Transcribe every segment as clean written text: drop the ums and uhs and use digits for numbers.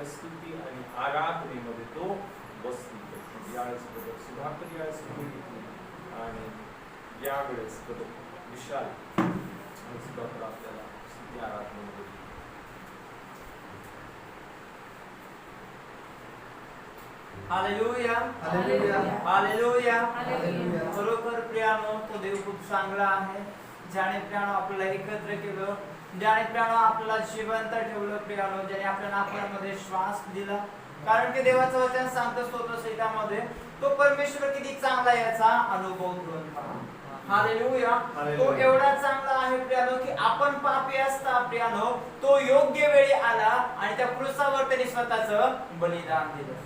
देवाच्या स्तुती आणि आराधनेमध्ये तो बसतील. यावेळेस ब्रदर सुधाकर यावेळेस उभी घेतली आणि यावेळेस ब्रदर विशाल आणि सुधाकर आपल्याला स्तुती आराधनेमध्ये हालेलुया हालेलुया हालेलुया हालेलुया. खरोखर प्रियानो तो देव खूप चांगला आहे, ज्याने प्रियानो आपल्याला एकत्र केलं, ज्याने प्रियानो आपल्याला जिवंत ठेवलं प्रियानो, ज्याने आपल्या नाकामध्ये श्वास दिला. कारण की देवाचं वचन सांगतं स्तोत्रसहितामध्ये तो परमेश्वर किती चांगला याचा अनुभव घेऊन पहा. हालेलुया. तो एवढा चांगला आहे प्रियानो की आपण पापी असता प्रियानो तो योग्य वेळी आला आणि त्या क्रूसावर त्याने स्वतःचं बलिदान दिलं.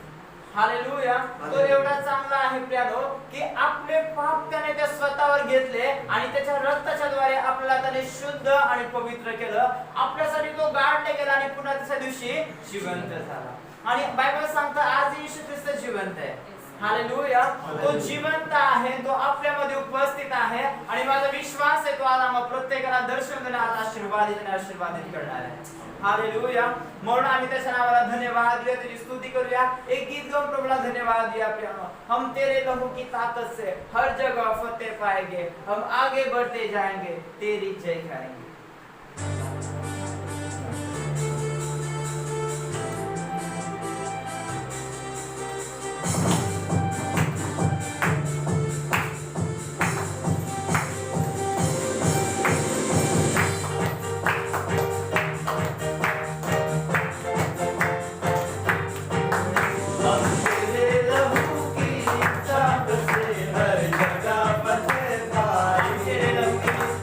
हालेलुया. तो एवढा चांगला आहे प्रियानो की आपले पाप त्याने त्या स्वतःवर घेतले आणि त्याच्या रक्ताच्या द्वारे आपल्याला त्याने शुद्ध आणि पवित्र केलं. आपल्यासाठी तो गाडला गेला आणि पुन्हा दुसऱ्या दिवशी जिवंत झाला. आणि बायबल सांगतं आज येशू ख्रिस्त जिवंत आहे. हालेलुया. तो जिवंत आहे, तो आपल्यामध्ये उपस्थित आहे आणि माझा विश्वास आहे तो आज आम्हा प्रत्येकाला दर्शन देणार, आशीर्वादित करणार आहे. हालेलुया. म्हणून आम्ही त्याच्या नावाला धन्यवाद देऊया, त्याची स्तुती करूया. एक गीत गाऊन प्रभूला धन्यवाद दिया प्रियानो. हम तेरे लहू की ताकत से हर जगह फतेह पाएंगे, हम आगे बढ़ते जाएंगे, तेरी जय गाएंगे.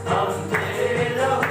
हम तेरे लहू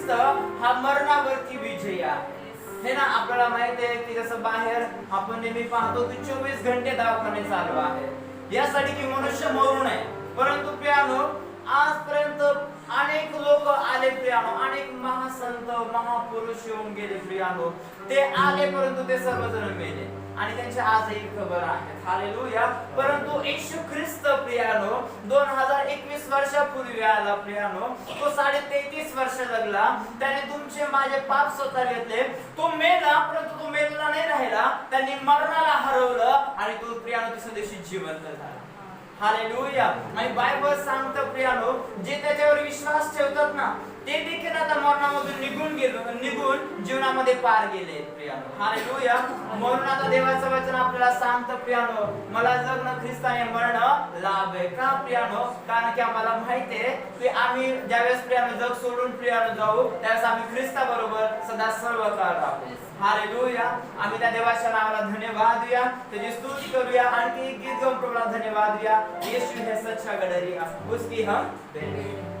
ख्रिस्त हा मरणावरती विजयी आहे. हे ना आपल्याला माहिती आहे की जसं बाहेर आपण नेहमी पाहतो की 24 घंटे दवाखाने चालू आहे यासाठी की मनुष्य मरू नये. परंतु प्रियानो आजपर्यंत अनेक लोक आले प्रियानो, अनेक महासंत महापुरुष येऊन गेले प्रियानो, ते आले परंतु ते सर्वजण मेले आणि त्यांची आजही खबर आहे. हालेलुया. परंतु येशू ख्रिस्त प्रियानो 2021 वर्षापूर्वी आला प्रियानो. तो 33.5 वर्ष जगला. त्याने तुमचे माझे पाप स्वतः घेतले. तो मेला परंतु तो मेलेला नाही राहिला. त्यांनी मरणाला हरवलं आणि तो प्रियानो तिसऱ्या दिवशी जिवंत झाला. हालेलुया. आणि बायबल सांगतं प्रियानो जे त्याच्यावर विश्वास ठेवतात ना ते देखील आता मरणामधून निघून जीवनामध्ये पार गेले प्रियानो. हालेलुया. म्हणून आता देवाचं वचन आपल्याला सांगतं प्रियानो मला जगणं ख्रिस्ताने मरणं लाभ आहे. का प्रियानो? कारण की आम्हाला माहिती आहे की आम्ही ज्यावेळेस प्रियानो जग सोडून प्रियानो जाऊ त्यावेळेस आम्ही ख्रिस्ताबरोबर सदा सर्व काळ राहू. हालेलुया. आम्ही त्या देवाच्या नावाला धन्यवाद देऊया, त्याची स्तुती करूया. आणखी एक गीत गाऊन प्रभूला धन्यवाद देऊया. यीशु है सच्चा गडरिया, उसकी हम बेटे.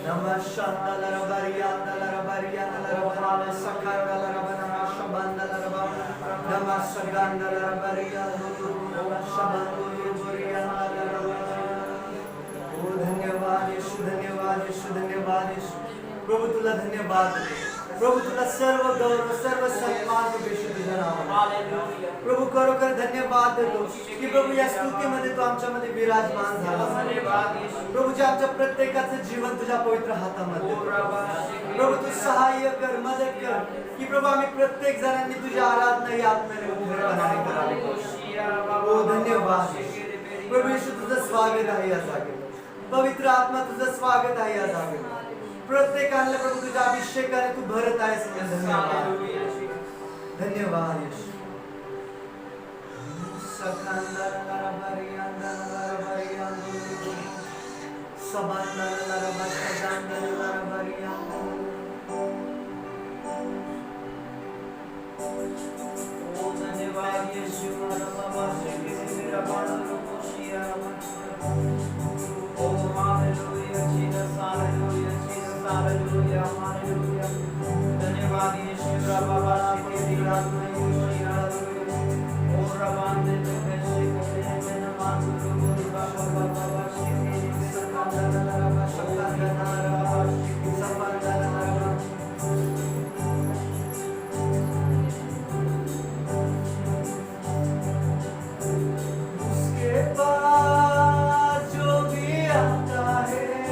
Nama Shandala Rabarianda Rabarianda Rabana Sakandala Rabana Shabandala Rabana Nama Sagandala Rabarianda Nama Shabandala Rabarianda Rabana ओ धन्यवाद यीशु धन्यवाद यीशु धन्यवाद यीशु प्रभु तुला धन्यवाद प्रभु तुला सर्व गौरव सर्व सन्मान यीशु तुझ्या नावाने हालेलुया प्रभू खरोखर धन्यवाद देतो की प्रभू या स्तुतीमध्ये तू आमच्यामध्ये विराजमान झाला धन्यवाद यीशु प्रभू जे आमच्या प्रत्येकाचं जीवन तुझ्या पवित्र हातामध्ये ओ रबा प्रभू तू सहाय्य कर मदत कर की प्रभू आम्ही प्रत्येक जणांनी तुझी आराधना या आत्म्याने उद्धरपणाने करावी ओ धन्यवाद प्रभू येशू तुझं स्वागत आहे या जागेवर पवित्र आत्मा तुझं स्वागत आहे या जागेवर प्रत्येकाला प्रभू तुझ्या अभिषेकाने तू भरत आहेस धन्यवाद धन्यवाद येशू ओ धन्यवाद यीशु रबा शेकेरे रबानो कोशिया ओ हालेलुया जीसस हालेलुया हालेलुया धन्यवाद यीशु रबा शेकेरे रबानो कोशिया ओ रबाने तो शेकेरे नमाज़ रबा शेकेरे सकंदर रबा सकंदर रबा शेकेरे सकंदर रबा उसके पास जो भी आता है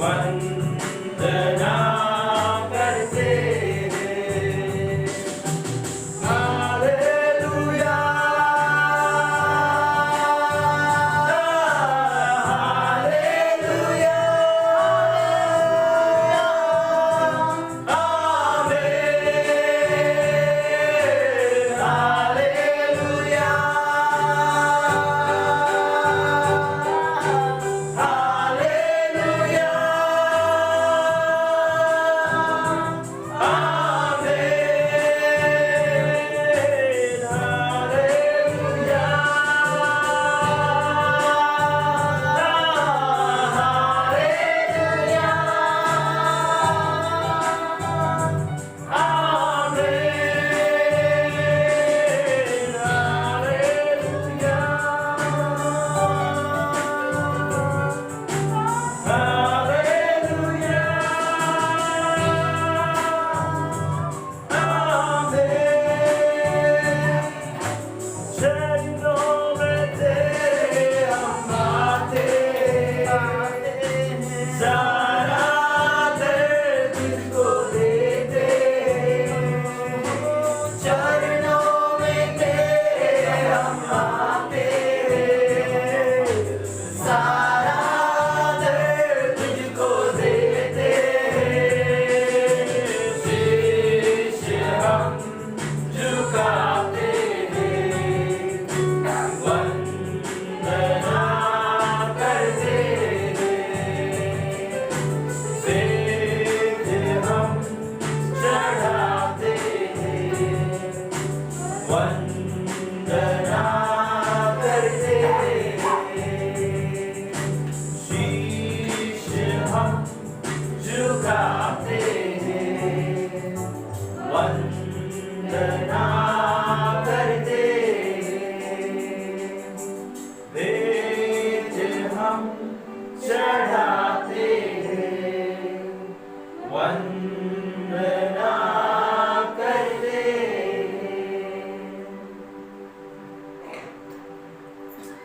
वंदना करते हैं। हालेलुया हालेलुया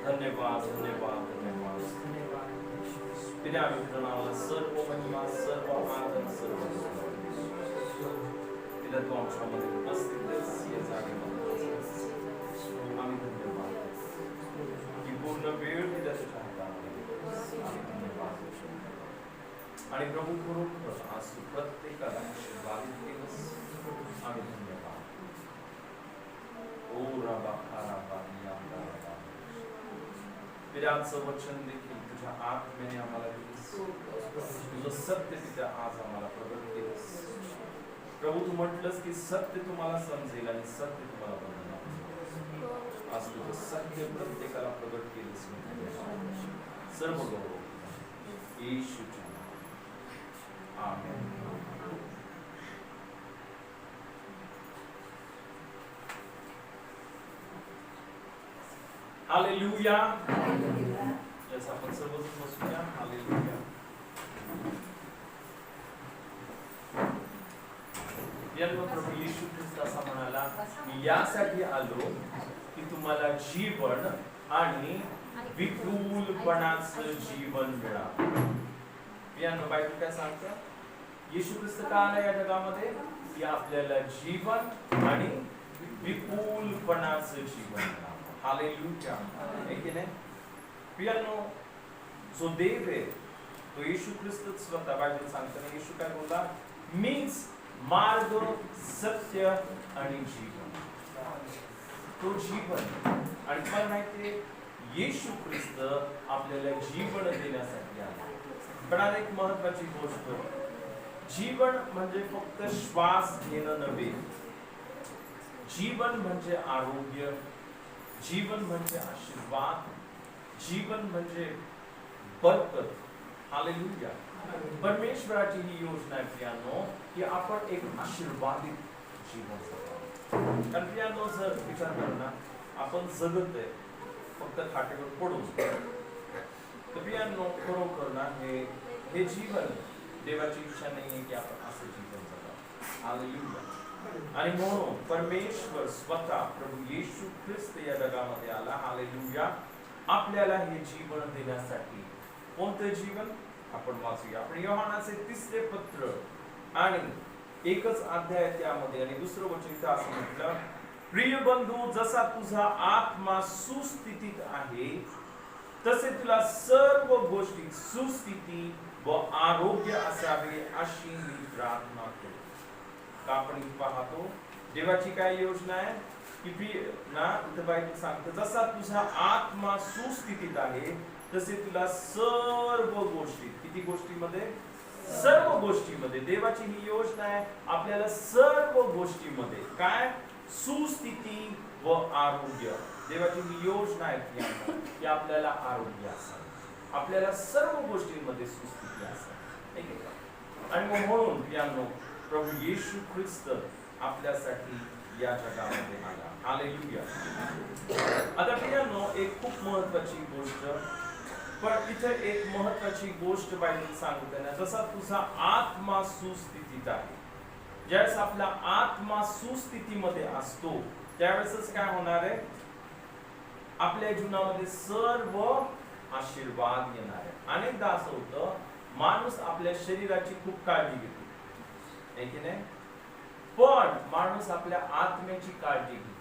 धन्यवाद धन्यवाद धन्यवाद पिता पवित्र नावाला सर्व महिमा सर्व आदर सर्व पिता तू आमच्यामध्ये उपस्थित आहेस या जागेमध्ये आम्ही धन्यवाद की पूर्ण वेळ पिता तुझ्या हातात आहे. आम्ही धन्यवाद आणि प्रभू खरोखर आज तू प्रत्येकाला आशीर्वादित केलंस. आम्ही धन्यवाद. ओ रबा खाराबा नियामदा रबा पिताचं वचन देखील तुझ्या आत्म्याने आम्हाला दिलीस. तुझं सत्य तिथे आज आम्हाला प्रगट केलंस. प्रभू तू म्हटलंस की सत्य तुम्हाला समजेल आणि सत्य तुम्हाला बदलणार. आज तुझं सत्य प्रत्येकाला प्रगट केलंस. सर्व गौरव येशूच्या नावात. आमेन. हालेलुया. जसं आपण सर्वजण बसूया. हालेलुया. याला प्रभू येशू ख्रिस्त असा म्हणाला, मी यासाठी आलो की तुम्हाला जीवन आणि विपुलपणाचं जीवन मिळावं. यानं बायबल काय सांगतं? येशू ख्रिस्त का आला या जगामध्ये? की आपल्याला जीवन आणि विपुलपणाचं जीवन मिळावं. हालेलुया. है की नाही? प्रियांनो, जो देव आहे तो येशू ख्रिस्तच स्वतः बायबल सांगताना येशू काय बोलला? मीच मार्ग सत्य आणि जीवन. तो जीवन. आणि तुम्हाला माहितीये येशू ख्रिस्त आपल्याला जीवन देण्यासाठी आला. पण आता एक महत्वाची गोष्ट, जीवन म्हणजे फक्त श्वास घेणं नव्हे. जीवन म्हणजे आरोग्य, जीवन म्हणजे आशीर्वाद, जीवन म्हणजे बरकत. हालेलुया. परमेश्वराची ही योजना आहे प्रियांनो की आपण एक आशीर्वादित जीवन जगावं. कारण प्रियांनो जर विचार करा ना, आपण जगत आहे फक्त खाटेवर पडून, तर प्रियांनो खरोखर ना हे जीवन देवाची इच्छा नाहीये की आपण असं जीवन जगावं. हालेलुया. आणि म्हणून परमेश्वर स्वतः प्रभू येशू ख्रिस्त या जगामध्ये आला. हालेलुया. आपल्याला हे जीवन देण्यासाठी. कोणतं जीवन? आपण वाचूया. आपण योहानाचे 3रे पत्र आणि एकच अध्याय त्यामध्ये आणि दुसरं वचन इथं असं म्हटलं, प्रिय बंधू, जसा तुझा आत्मा सुस्थितीत आहे तसे तुला सर्व गोष्टी सुस्थिती व आरोग्य असावे अशी मी प्रार्थना करतो. आपण पाहतो देवाची काय योजना आहे की इथं बायबल सांगतं, जसा तुझा आत्मा सुस्थितीत आहे तसे तुला सर्व गोष्टी, किती गोष्टीमध्ये? सर्व गोष्टीमध्ये. देवाची ही योजना आहे आपल्याला सर्व गोष्टीमध्ये काय? सुस्थिती व आरोग्य. देवाची ही योजना आहे की आपल्याला आरोग्य असावं, आपल्याला सर्व गोष्टींमध्ये सुस्थिती असावी. आणि म्हणून प्रियांनो, प्रभू येशू ख्रिस्त आपल्यासाठी या जगामध्ये आला. हालेलुया. आता प्रियांनो, एक खूप महत्वाची गोष्ट, पण इथे एक महत्वाची गोष्ट बायबल सांगते ना, जसा तुझा आत्मा सुस्थितीत आहे. ज्यावेळेस आपला आत्मा सुस्थितीमध्ये असतो त्यावेळेसच काय होणार आहे? आपल्या जीवनामध्ये सर्व आशीर्वाद येणार आहे. अनेकदा असं होतं, माणूस आपल्या शरीराची खूप काळजी घेतो, आहे की नाही? पण माणूस आपल्या आत्म्याची काळजी घेतो.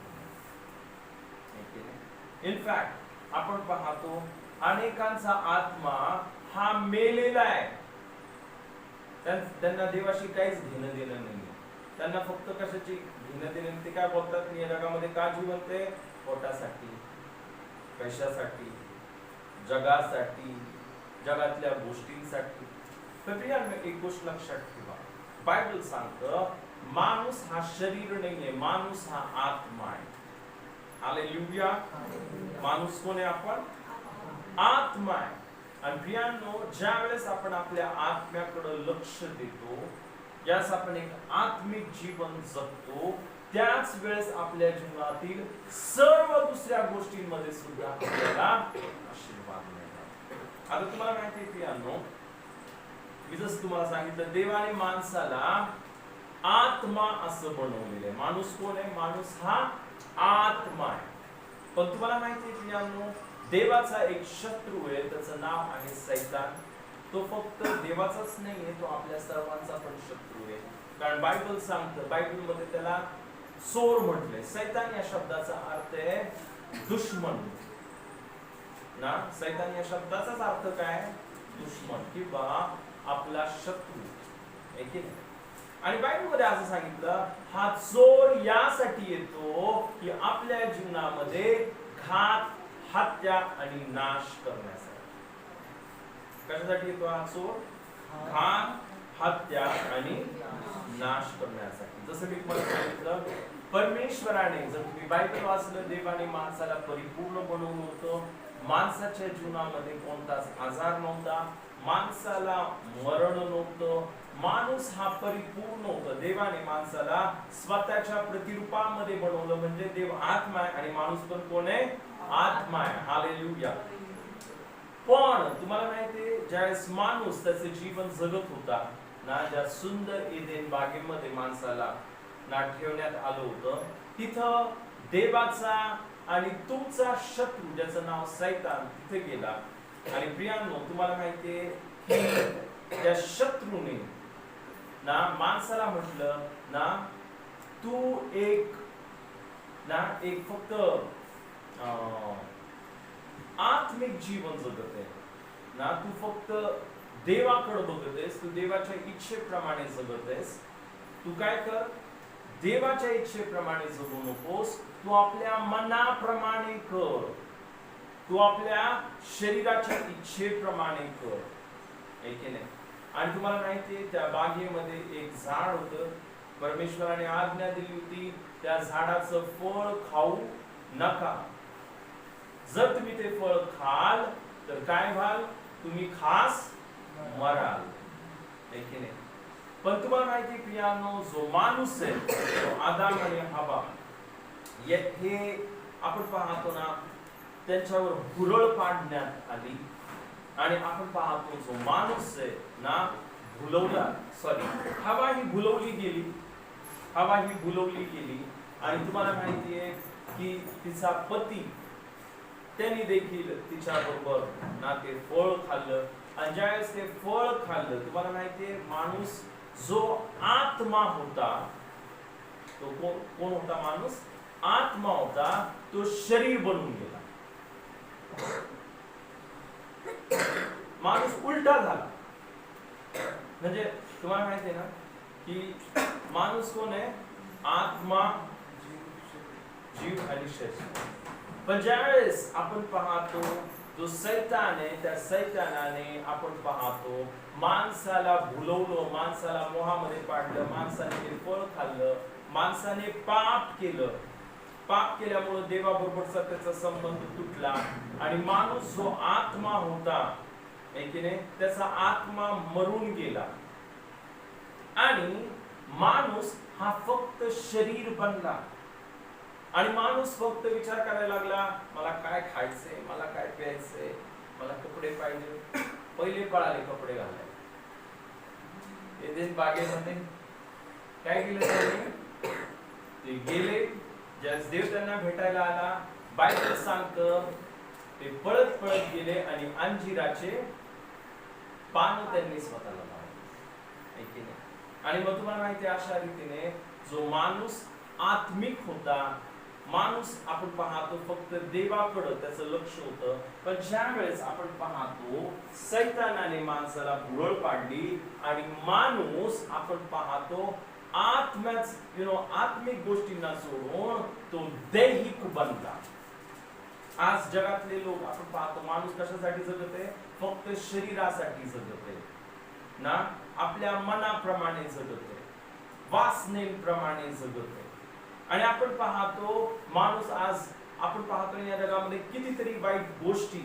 इनफॅक्ट आपण पाहतो अनेकांचा आत्मा हा मेलेला आहे. त्यांना देवाशी काहीच घेणं देणं नाही. त्यांना फक्त कशाची घेणं देणं? ते काय बोलतात, मी या जगामध्ये का जिवंत आहे? पोटासाठी, पैशासाठी, जगासाठी, जगातल्या गोष्टींसाठी. तर प्रियांनो, एक गोष्ट लक्षात ठेवा, बायबल सांगतं माणूस हा शरीर नाहीये, माणूस हा आत्मा आहे. हालेलुया. माणूस कोण आहे? आपण आत्मा आहे. आणि प्रियांनो, ज्या वेळेस आपण आपल्या आत्म्याकडे लक्ष देतो, ज्यास आपण एक आत्मिक जीवन जगतो, त्याच वेळेस आपल्या जीवनातील सर्व दुसऱ्या गोष्टींमध्ये सुद्धा आपल्याला आशीर्वाद मिळतात. आता तुम्हाला माहिती आहे प्रियांनो, मी जसं तुम्हाला सांगितलं, देवाने माणसाला आत्मा असं बनवलेलं आहे. माणूस कोण आहे? माणूस हा आत्मा आहे. पण तुम्हाला माहिती आहे प्रियांनो, देवाचा एक शत्रू आहे, त्याचं नाव आहे सैतान. तो फक्त देवाचाच नाहीये, तो आपल्या सर्वांचा पण शत्रू आहे. कारण बायबल सांगतं, बायबलमध्ये त्याला चोर म्हटलंय. सैतान या शब्दाचा अर्थ आहे दुश्मन ना. सैतान या शब्दाचाच अर्थ काय? दुश्मन किंवा आपला शत्रू, आहे की नाही? आणि बायबलमध्ये असं सांगितलं, हा चोर यासाठी येतो की आपल्या जीवनामध्ये घात, हत्या आणि नाश करण्यासाठी. कशासाठी येतो हा चोर? घात, हत्या आणि नाश करण्यासाठी. जसं मी तुम्हाला सांगितलं, परमेश्वराने, जर तुम्ही बायबल वाचलं, देवाने माणसाला परिपूर्ण बनवलं होतं. माणसाच्या जीवनामध्ये कोणताच आजार नव्हता, माणसाला मरण नव्हतं, माणूस हा परिपूर्ण होता. देवाने माणसाला स्वतःच्या प्रतिरूपामध्ये बनवलं, म्हणजे देव आत्मा आहे आणि माणूस पण कोण आहे? आत्मा आहे. हालेलुया. पण तुम्हाला माहितीये, ज्यावेळेस माणूस त्याचे जीवन जगत होता ना, ज्या सुंदर एदेन बागेमध्ये माणसाला ना ठेवण्यात आलं होतं, तिथं देवाचा आणि तुमचा शत्रू, ज्याचं नाव सैतान, तिथे गेला. आणि प्रियांनो, तुम्हाला माहितीये की त्या शत्रूने ना माणसाला म्हटलं ना, तू एक फक्त आत्मिक जीवन जगत आहे ना, तू फक्त देवाकडे बघत आहेस, तू देवाच्या इच्छेप्रमाणे जगत आहेस. तू काय कर? देवाच्या इच्छेप्रमाणे जगू नकोस, तू आपल्या मनाप्रमाणे कर, तू आपल्या शरीराच्या इच्छेप्रमाणे कर, आहे की नाही? आणि तुम्हाला माहितीये, त्या बागेमध्ये एक झाड होतं. परमेश्वराने आज्ञा दिली होती, त्या झाडाचं फळ खाऊ नका. जर तुम्ही ते फळ खाल तर काय व्हाल? तुम्ही खास मराल, आहे की नाही? पण तुम्हाला माहिती प्रियांनो, जो माणूस आहे, तो आदाम आणि हवा, हे आपण पाहतो ना, त्यांच्यावर हुरळ पाडण्यात आली. आणि आपण पाहतो जो माणूस आहे ना, हवा ही भुलवली गेली, हवा ही भुलवली गेली. आणि तुम्हाला माहिती आहे की तिचा पती, त्यांनी देखील तिच्या बरोबर ना ते फळ खाल्लं, आणि ज्यावेळेस ते फळ खाल्लं, तुम्हाला माहितीये माणूस जो आत्मा होता, तो कोण होता? माणूस आत्मा होता, तो शरीर बनून गेला. माणूस उलटा झाला. म्हणजे तुम्हाला माहिती आहे ना की माणूस कोण आहे? आत्मा, जीव आणि शरीर. पण ज्यावेळेस आपण पाहतो जो सैतान आहे, त्या सैतानाने आपण पाहतो माणसाला भुलवलं, माणसाला मोहामध्ये पाडलं, माणसाने ते फळ खाल्लं, माणसाने पाप केलं. पाप केल्यामुळे देवाबरोबरचा त्याचा संबंध तुटला आणि माणूस जो आत्मा होता, त्याचा आत्मा मरून गेला आणि माणूस हा फक्त शरीर बनला. आणि माणूस फक्त विचार करायला लागला, मला काय खायचंय, मला काय प्यायचंय, मला कपडे पाहिजे. पहिले पळाले कपडे घालायला. एदेन बागेमध्ये काय केलं त्यांनी? ते गेले, ज्यास देव त्यांना भेटायला आला, बायबल सांगतं ते पळत पळत गेले आणि अंजिराचे पान त्यांनी स्वतःला लावले. आणि मग तुम्हाला माहिती आहे, अशा रीतीने जो माणूस आत्मिक होता, माणूस आपण पाहतो फक्त देवाकडे त्याचं लक्ष होतं. पण ज्या वेळेस आपण पाहतो सैतानाने माणसाला भुरळ पाडली आणि माणूस आपण पाहतो आत्म्याच आत्मिक गोष्टींना सोडून तो दैहिक बनला. आज जगातले लोक आपण पाहतो माणूस कशासाठी जगत आहे? फक्त शरीरासाठी जगत आहे ना, आपल्या मनाप्रमाणे जगत आहे, वासनेप्रमाणे जगत आहे. आणि आपण पाहतो माणूस आज आपण पाहतो या जगामध्ये कितीतरी वाईट गोष्टी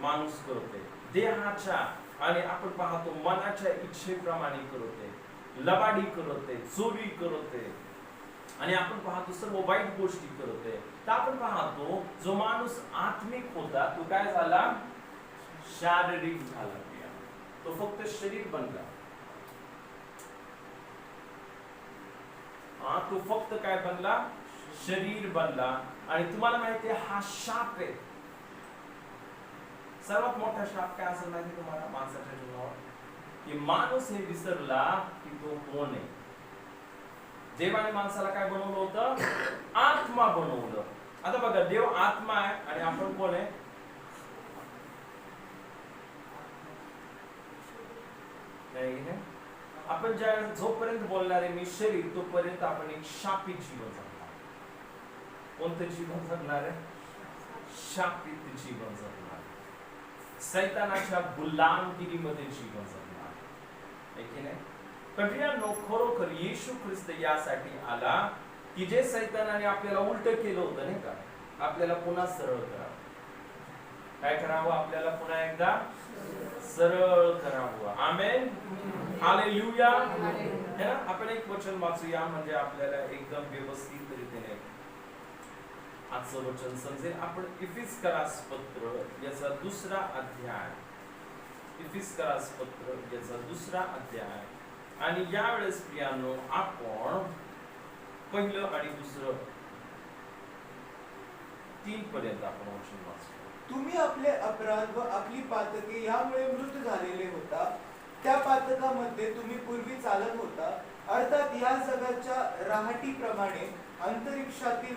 माणूस करतोय देहाच्या, आणि आपण पाहतो मनाच्या इच्छेप्रमाणे करतोय, लबाडी करतोय, चोरी करतोय, आणि आपण पाहतो सर्व वाईट गोष्टी करतोय. तर आपण पाहतो जो माणूस आत्मिक होता तो काय झाला? शारीरिक झाला. तो फक्त शरीर बनला. तो फक्त काय बनला? शरीर बनला. आणि तुम्हाला माहिती आहे हा शाप आहे. सर्वात मोठा शाप काय असेल माहिती तुम्हाला माणसाच्या जीवनावर? की माणूस हे विसरला की तो कोण आहे. देवाने माणसाला काय बनवलं होतं? आत्मा बनवलं. आता बघा, देव आत्मा आहे आणि आपण कोण आहे? नाही, आपण ज्या जोपर्यंत बोलणार आहे मी शरीर, तोपर्यंत आपण एक शापित जीवन जगणार. कोणतं जीवन जगणार आहे? शापित जीवन जगणार. सैतानाच्या गुलामगिरीमध्ये जीवन जगणार. आहे नाही? पण प्रियांनो, खरोखर येशू ख्रिस्त यासाठी आला की जे सैतानाने आपल्याला उलट केलं होतं नाही का, आपल्याला पुन्हा सरळ करावं. काय करावं? आपल्याला पुन्हा एकदा सरळ करावं. आमेन, हालेलुया. है ना? आपण एक वचन वाचूया म्हणजे आपल्याला एकदम व्यवस्थित रीतीने आजचं वचन समजेल. आपण इफिस्करास पत्र याचा 2रा अध्याय, इफिस्करास पत्र याचा 2रा अध्याय, आणि यावेळेस प्रियांनो आपण पहिलं आणि दुसरं 3 पर्यंत आपण वचन वाचू. तुम्ही आपले अपराध व आपली पातके यामुळे मृत झालेले होता. त्या पातकामध्ये तुम्ही पूर्वी चालत होता, अर्थात या जगाच्या राहटीप्रमाणे अंतरिक्षातील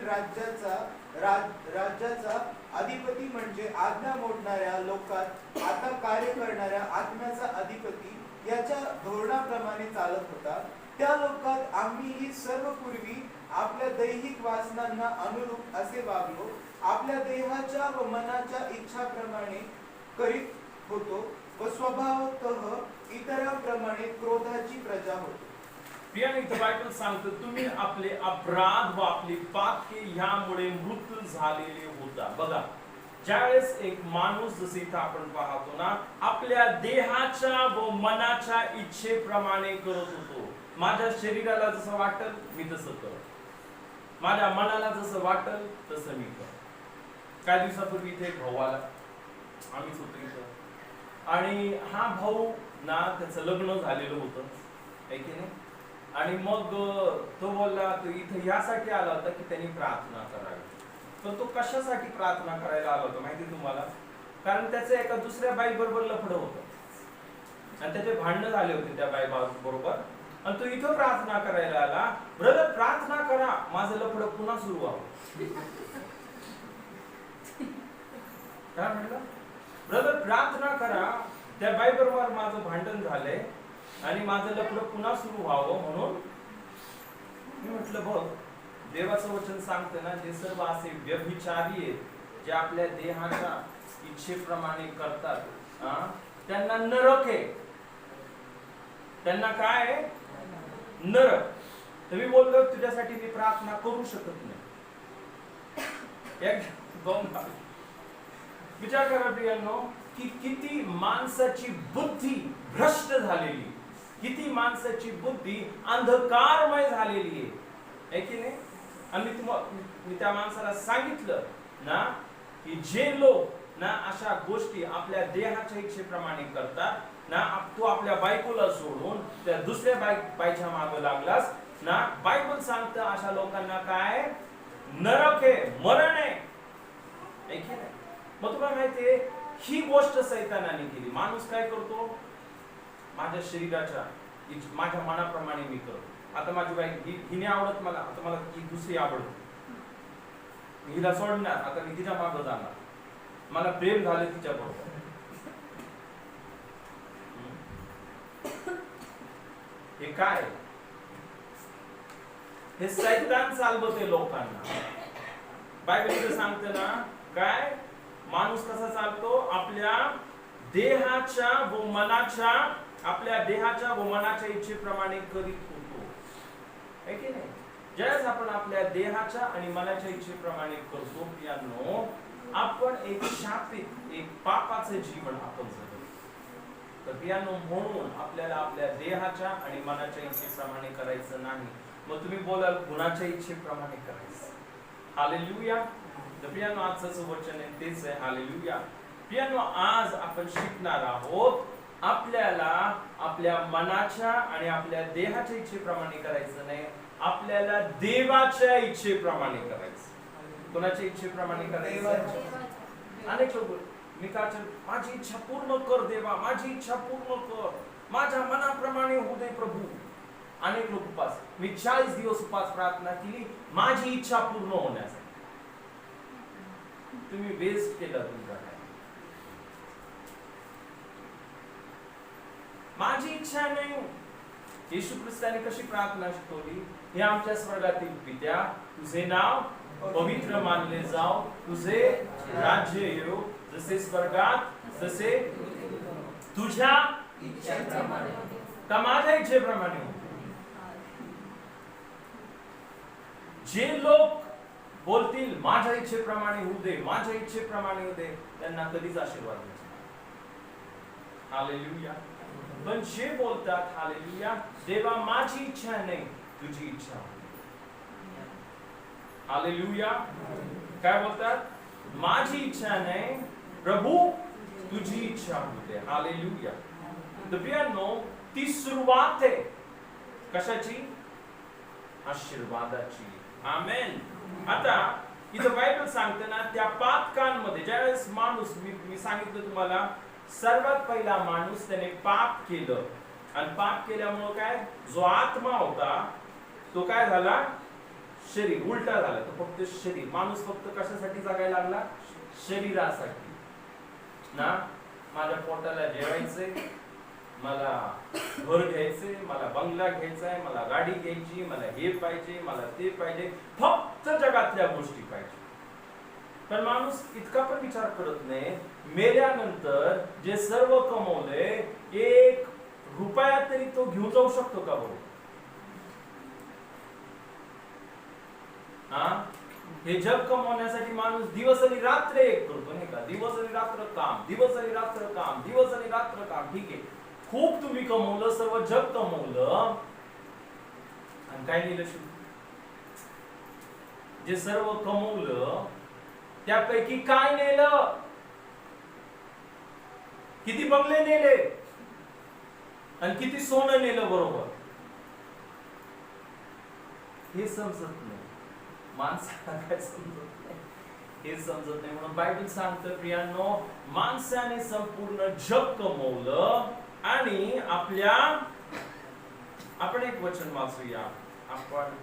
राज्याचा अधिपती म्हणजे आज्ञा मोडणाऱ्या लोकात आता कार्य करणाऱ्या आत्म्याचा अधिपती याच्या धोरणाप्रमाणे चालत होता. त्या लोकात आम्हीही सर्व पूर्वी आपल्या दैहिक वासनांना अनुरूप असे वागलो, आपल्या देहाच्या व मनाच्या इच्छाप्रमाणे करीत होतो व स्वभावतः इतरांप्रमाणे क्रोधाची प्रजा होतो. प्रियांनो, इथं बायबल सांगतं तुम्ही आपले अपराध व आपली पातके ह्यामुळे मृत झालेले होता. बघा, ज्यावेळेस एक माणूस जसे इथं आपण पाहतो ना, आपल्या देहाच्या व मनाच्या इच्छेप्रमाणे करत होतो. माझ्या शरीराला जसं वाटल मी तसं करत, माझ्या मनाला जसं वाटल तसं मी करत. काही दिवसापूर्वी इथे एक भाऊ आला, आम्हीच होतो इथं, आणि हा भाऊ ना त्याचं लग्न झालेलं होतं, आहे की नाही? आणि मग तो बोलला तो इथे यासाठी आला होता की त्यांनी प्रार्थना करावी. पण तो कशासाठी प्रार्थना करायला आला होता माहिती तुम्हाला? कारण त्याचं एका दुसऱ्या बाई बरोबर लफडं होतं. आणि त्याचे भांडण झाले होते त्या बाई बरोबर. आणि तो इथं प्रार्थना करायला आला, ब्रदर प्रार्थना करा माझं लफडं पुन्हा सुरू व्हावं. काय म्हणलं, ब्रदर प्रार्थना करा त्या बाई बरोबर माझं भांडण झालंय आणि माझं लफडं पुन्हा सुरू व्हावं म्हणून. मी म्हटलं बघ, देवाचं वचन सांगतं ना, जे सर्व असे व्यभिचारी आहेत, जे आपल्या देहाच्या इच्छेप्रमाणे करतात, त्यांना नरक आहे. त्यांना काय आहे? नरक. तर मी बोललो तुझ्यासाठी मी प्रार्थना करू शकत नाही. विचार करा प्रियांनो, की किती माणसाची बुद्धी भ्रष्ट झालेली, किती माणसाची बुद्धी अंधकारमय झालेली आहे की नाही. आणि मी त्या माणसाला सांगितलं ना, की जे लोक ना अशा गोष्टी आपल्या देहाच्या इच्छेप्रमाणे करतात ना, तू आपल्या बायकोला सोडून त्या दुसऱ्या बाईच्या मागे लागलास ना, बायबल सांगतं अशा लोकांना काय? नरक आहे, मरण आहे. मग तुम्हाला माहितीये ही गोष्ट सैतानाने केली. माणूस काय करतो? माझ्या शरीराच्या माझ्या मनाप्रमाणे मी करतो. आता माझी बाईक हिने आवडत मला, आता मला ती दुसरी आवडते, मी हिला सोडणार, आता मी तिच्या मागे जाणार, मला प्रेम झालं तिच्या बरोबर. हे काय? हे सैतान चालवते लोकांना. बायबल सांगते ना, काय माणूस कसा चालतो? आपल्या देहाच्या व मनाच्या, आपल्या देहाच्या व मनाच्या इच्छेप्रमाणे करीत होतो, है की नाही. ज्यावेळेस आपण आपल्या देहाच्या आणि मनाच्या इच्छेप्रमाणे करतो प्रियांनो, आपण एक शापित, एक पापाचे जीवन आपण जगतो. तर प्रियांनो, म्हणून आपल्याला आपल्या देहाच्या आणि मनाच्या इच्छेप्रमाणे करायचं नाही. मग तुम्ही बोलाल गुणाच्या इच्छेप्रमाणे करायचं. हालेलुया. तर प्रियांनो, आजचं वचन आहे तेच आहे. हालेलुया. प्रियांनो, आज आपण शिकणार आहोत आपल्याला आपल्या मनाच्या आणि आपल्या देहाच्या इच्छेप्रमाणे करायचं नाही, आपल्याला देवाच्या इच्छेप्रमाणे करायचं. कोणाच्या इच्छेप्रमाणे करायचं? अनेक लोक मी काय, माझी इच्छा पूर्ण कर देवा, माझी इच्छा पूर्ण कर, माझ्या मनाप्रमाणे होऊ दे प्रभू. अनेक लोक उपास, मी 40 दिवस उपास प्रार्थना केली माझी इच्छा पूर्ण होण्यासाठी. तुम्ही वेस्ट केला तुमचा टाइम. माझी इच्छा नाही. येशू ख्रिस्ताने कशी प्रार्थना शिकवली? हे आमच्या स्वर्गातील पित्या, तुझे नाव पवित्र मानले जाव, तुझे राज्य येऊ, जसे स्वर्गात तसे तुझ्या इच्छेप्रमाणे, का माझ्या इच्छेप्रमाणे हो. जे लोक बोलतील माझ्या इच्छेप्रमाणे होऊ दे, माझ्या इच्छेप्रमाणे होऊ दे, त्यांना कधीच आशीर्वाद नाही. हालेलुया. पण जे बोलतात हालेलुया, देवा माझी इच्छा नाही तुझी इच्छा हो. हालेलुया. काय बोलतात? माझी इच्छा नाही प्रभू तुझी इच्छा होते. हालेलुया. तर प्रियांनो, ती सुरुवात आहे कशाची? आशीर्वादाची. आमेन. आता इथं बायबल सांगते ना, त्या पातकांमध्ये ज्यावेळेस माणूस, मी सांगितलं तुम्हाला, सर्वात पहिला माणूस त्याने पाप केलं आणि पाप केल्यामुळे काय, जो आत्मा होता तो काय झाला? शरीर उलटा झाला. तो फक्त शरीर, माणूस फक्त कशासाठी जगायला लागला? शरीरासाठी ना. माझ्या पोटाला जेवायचंय, मला घर घ्यायचंय, मला बंगला घ्यायचाय, मला गाडी घ्यायची, मला हे पाहिजे, मला ते पाहिजे, फक्त जगातल्या गोष्टी पाहिजे. पण माणूस इतका पण विचार करत नाही, मेल्यानंतर जे सर्व कमवले 1 रुपया तरी तो घेऊन जाऊ शकतो का बरोबर? हे जग कमवण्यासाठी माणूस दिवस आणि रात्र एक करतो, नाही का? दिवस आणि रात्र काम, दिवस आणि रात्र काम, दिवस आणि रात्र काम. ठीक आहे, खूप तुम्ही कमवलं, सर्व जग कमवलं, आणि काय नेलं? जे सर्व कमवलं त्यापैकी काय नेलं? किती बंगले नेले आणि किती सोनं नेलं बरोबर? हे समजत नाही माणसाला. काय समजत नाही? हे समजत नाही. म्हणून बायबल सांगतं प्रियांनो, माणसाने संपूर्ण जग कमवलं आणि आपण एक वचन वाचूया. आपण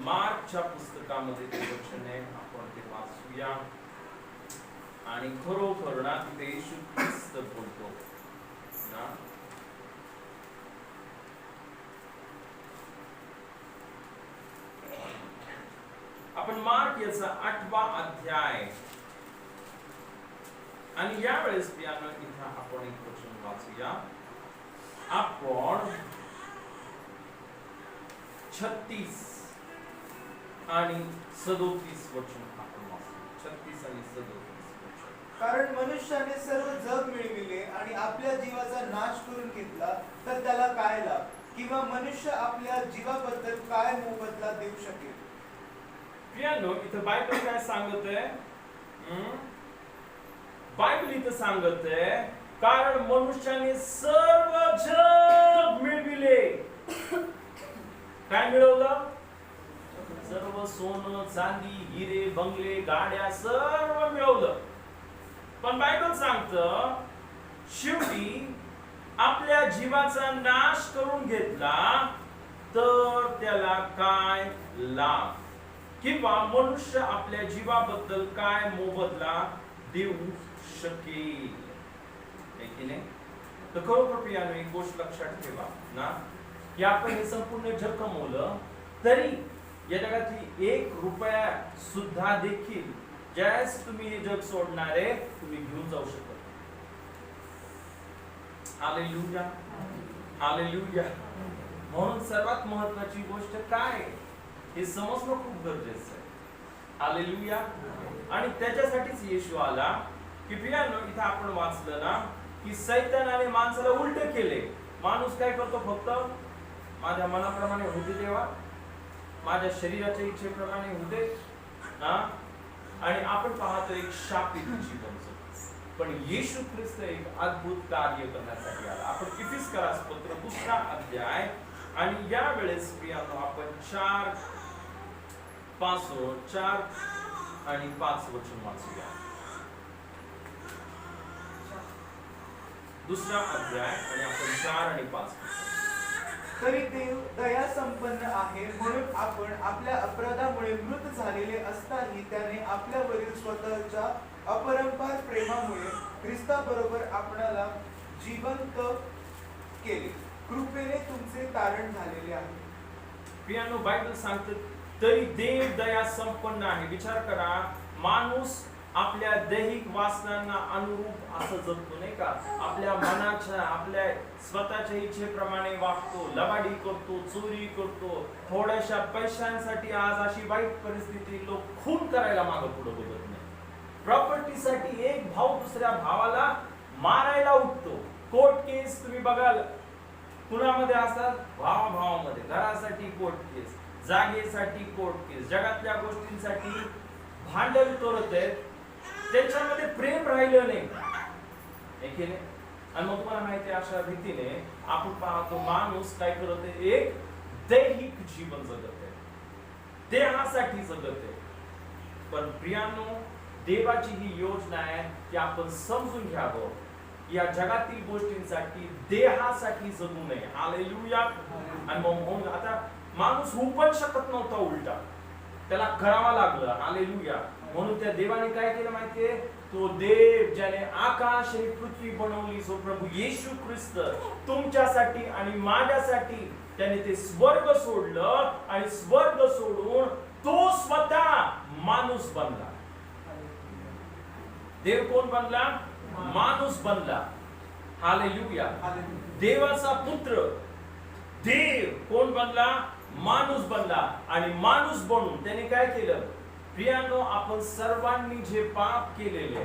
मार्कच्या पुस्तकामध्ये ते वचन आहे, आपण ते वाचूया. आणि खरोखर ना तिथे येशू ख्रिस्त बोलतो ना. आपण मार्क याचा 8वा अध्याय आणि यावेळेस पियानो इथं आपण एक वचन वाचूया. आपण 36 आणि 37 वचन आपण वाचू. 36 आणि 37 वचन. कारण मनुष्याने सर्व जग मिळविले आणि आपल्या जीवाचा नाश करून घेतला तर त्याला काय लाभ? किंवा मनुष्य आपल्या जीवाबद्दल काय मोबदला देऊ शकेल? पियानो इथं बायबल काय सांगत आहे? बायबल इथं सांगत आहे कारण मनुष्याने सर्व जग मिळविले. काय मिळवलं? सर्व सोनं चांदी हिरे बंगले गाड्या सर्व मिळवलं. पण बायबल सांगतं शेवटी आपल्या जीवाचा नाश करून घेतला तर त्याला काय लाभ? किंवा मनुष्य आपल्या जीवाबद्दल काय मोबदला देऊ शकेल? तर खरोखर पियानो एक गोष्ट लक्षात ठेवा ना की आपण हे संपूर्ण जग कमवलं तरी या जगातली 1 रुपया सुद्धा देखील ज्यावेळेस तुम्ही हे जग सोडणारे तुम्ही घेऊन जाऊ शकत. Hallelujah, hallelujah. म्हणून सर्वात महत्वाची गोष्ट काय हे समजणं खूप गरजेचं आहे. हालेलुया. आणि त्याच्यासाठीच येशू आला की पियानो इथं आपण वाचलं ना की सैतानाने माणसाला उलट केले. माणूस काय करतो? फक्त माझ्या मनाप्रमाणे होते देवा, माझ्या शरीराच्या इच्छेप्रमाणे होते ना. आणि आपण पाहतो एक शापित जीवन जगतो. पण येशू ख्रिस्त एक अद्भुत कार्य करण्यासाठी आला. आपण इफिसकरास पत्र 2रा अध्याय आणि या वेळेस पियानो आपण 4 आणि 5 वचन वाचूया. 2रा अध्याय आणि आपण 4 आणि 5 तरी देव दया संपन्न आहे म्हणून आपण आपल्या अपराधामुळे मृत झालेले असताही त्याने आपल्यावरील स्वतःच्या अपरंपार प्रेमामुळे ख्रिस्ताबरोबर आपणाला जिवंत केले. कृपेने तुमचे तारण झालेले आहे. पियानो बायबल सांगते तरी देव दया संपन्न आहे. विचार करा, माणूस आपल्या दैहिक वासनांना अनुरूप असं जगतो नाही का? आपल्या मनाच्या आपल्या स्वतःच्या इच्छेप्रमाणे वागतो, लबाडी करतो, चोरी करतो. थोड्याशा पैशांसाठी आज अशी वाईट परिस्थिती, लोक खून करायला मागे पुढे बघत नाही. प्रॉपर्टीसाठी एक भाऊ दुसऱ्या भावाला मारायला उठतो. कोर्ट केस तुम्ही बघाल कुणामध्ये असतात? भावाभावामध्ये. घरासाठी कोर्ट केस, जागेसाठी कोर्ट केस, जगातल्या गोष्टींसाठी भांडण करत आहेत. त्याच्यामध्ये प्रेम राहिलं नाही. आणि मग तुम्हाला माहिती आहे अशा रीतीने आपण पाहतो माणूस काय करत आहे? एक दैहिक जीवन जगत आहे, देहासाठी जगत आहे. पण प्रियानो, देवाची ही योजना आहे की आपण समजून घ्यावं या जगातील गोष्टींसाठी, देहासाठी जगू नये. हालेलुया. आणि मग आता माणूस होऊ पण शकत नव्हता, उलटा त्याला करावा लागलं. हालेलुया. म्हणून त्या देवाने काय केलं माहितीये? तो देव ज्याने आकाश आणि पृथ्वी बनवली, जो प्रभू येशू ख्रिस्त तुमच्यासाठी आणि माझ्यासाठी त्याने ते स्वर्ग सोडलं आणि स्वर्ग सोडून तो स्वतः माणूस बनला. देव कोण बनला? माणूस बनला. हालेलुया. देवाचा पुत्र देव कोण बनला? माणूस बनला. आणि माणूस बनून त्याने काय केलं? प्रियानो, आपण सर्वांनी जे पाप केलेले,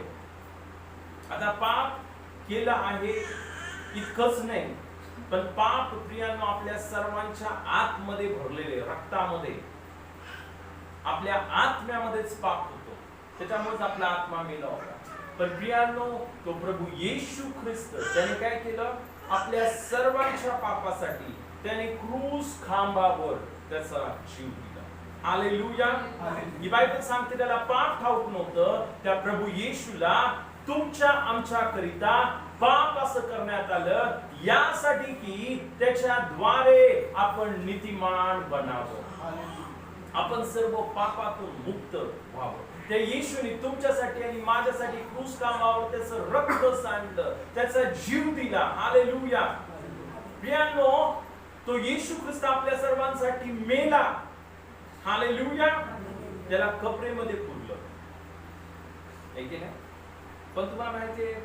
आता पाप केलं आहे इतकंच नाही, पण पाप प्रियानो आपल्या सर्वांच्या आतमध्ये भरलेले, रक्तामध्ये, आपल्या आत्म्यामध्येच पाप होतो. त्याच्यामुळेच आपला आत्मा मेला होता. पण प्रियानो, तो प्रभू येशू ख्रिस्त त्याने काय केलं? आपल्या सर्वांच्या पापासाठी त्याने क्रूस खांबावर त्याचा जीव दिला. हालेलुया. ही बायबल सांगते त्याला पाप ठाऊक नव्हतं. त्या प्रभू येशूला तुमच्या आमच्या करिता पाप असं करण्यात आलं यासाठी की त्याच्याद्वारे आपण नीतिमान बनावं, आपण सर्व पापातून मुक्त व्हावं. त्या येशूने तुमच्यासाठी आणि माझ्यासाठी क्रूस कामावर त्याचं रक्त सांडलं, त्याचा जीव दिला. हालेलुया. प्रियांनो, तो येशू ख्रिस्त आपल्या सर्वांसाठी मेला. हालेलुया. त्याला कबरेमध्ये पुरलं, आहे की नाही? पण तुम्हाला माहितीये,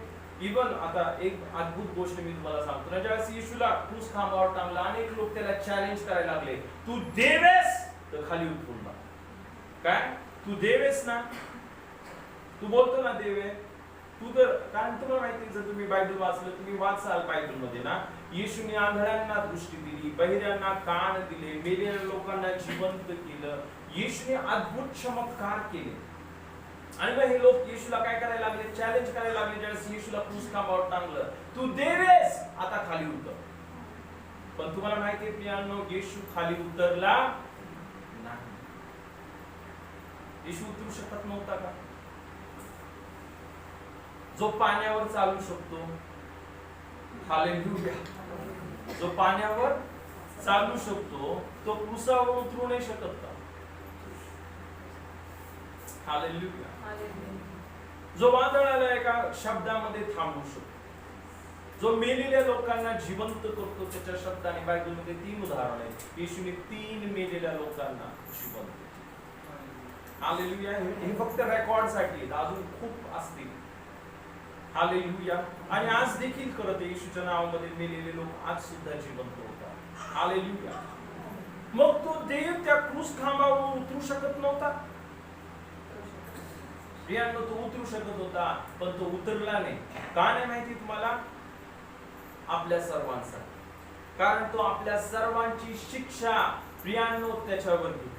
इवन आता एक अद्भुत गोष्ट मी तुम्हाला सांगतो ना, ज्यावेळेस येशूला क्रूस खांबावर टांगला, अनेक लोक त्याला चॅलेंज करायला लागले, तू देवेस तर खाली उतरून ना. काय तू देवेस ना? तू बोलतो ना देवे, तू तर, कारण तुम्हाला माहिती, जर तुम्ही बायबल वाचलं, तुम्ही वाचाल बायबल मध्ये ना, येशूने आंधळ्यांना दृष्टी दिली, बहिऱ्यांना कान दिले, मेलेल्या लोकांना जिवंत केलं. येशूने अद्भुत चमत्कार केले. आणि मग हे लोक येशूला काय करायला लागले? चॅलेंज करायला लागले. ज्यावेळेस येशूला क्रूस खांबावर टांगलं, तू देवेस आता खाली उतर. पण तुम्हाला माहितीये प्रियांनो, येशू खाली उतरला नाही. येशू उतरू शकत नव्हता का? जो पाण्यावर चालू शकतो, हालेलुया, जो पाण्यावर चालू शकतो, तो क्रूसावर उतरू नाही शकत का? हालेलुया. जो वादळाला एका शब्दामध्ये थांबवू शकतो, जो मेलेल्या लोकांना जिवंत करतो, त्याच्या शब्दाने बायबलमध्ये 3 उदाहरण आहेत. येशूने 3 मेलेल्या लोकांना जिवंत केले. हालेलुया. हे फक्त रेकॉर्ड साठी आहेत, अजून खूप असतील. हालेलुया. आणि आज देखील करत येशूच्या नावामध्ये मेलेले लोक आज सुद्धा जिवंत होतात. हालेलुया. मग तो देव त्या क्रूस खांबावर उतरू शकत नव्हता? प्रियांनो, तो उतरू शकत होता, पण तो उतरला नाही. का नाही माहिती तुम्हाला? आपल्या सर्वांसाठी. कारण तो आपल्या सर्वांची शिक्षा प्रियांनो त्याच्यावर घेतली.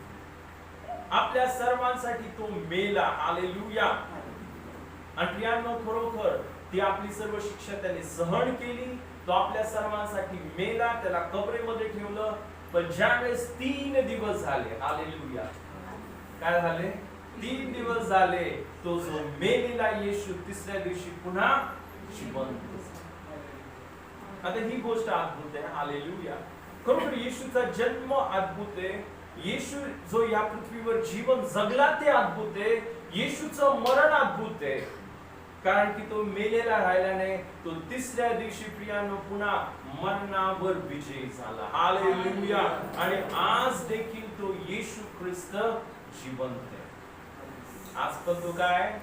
आपल्या सर्वांसाठी तो मेला. हालेलुया. आणि प्रियांनो, खरोखर ती आपली सर्व शिक्षा त्याने सहन केली. तो आपल्या सर्वांसाठी मेला, त्याला कबरेमध्ये ठेवलं. पण ज्यावेळेस 3 दिवस झाले, हालेलुया, काय झाले? 3 दिवस झाले, तो जो मेलेला येशू तिसऱ्या दिवशी पुन्हा जिवंत झाला. आता ही गोष्ट अद्भुत आहे. हालेलुया. खरोखर येशूचा जन्म अद्भुत आहे. येशू जो या पृथ्वीवर जीवन जगला ते अद्भुत आहे. येशूचं मरण अद्भुत आहे, कारण की तो मेलेला राहिला नाही. तो तिसऱ्या दिवशी प्रियांनो पुन्हा मरणावर विजयी झाला. हालेलुया. आणि आज देखील तो येशू ख्रिस्त जिवंत आहे. आज पण तो काय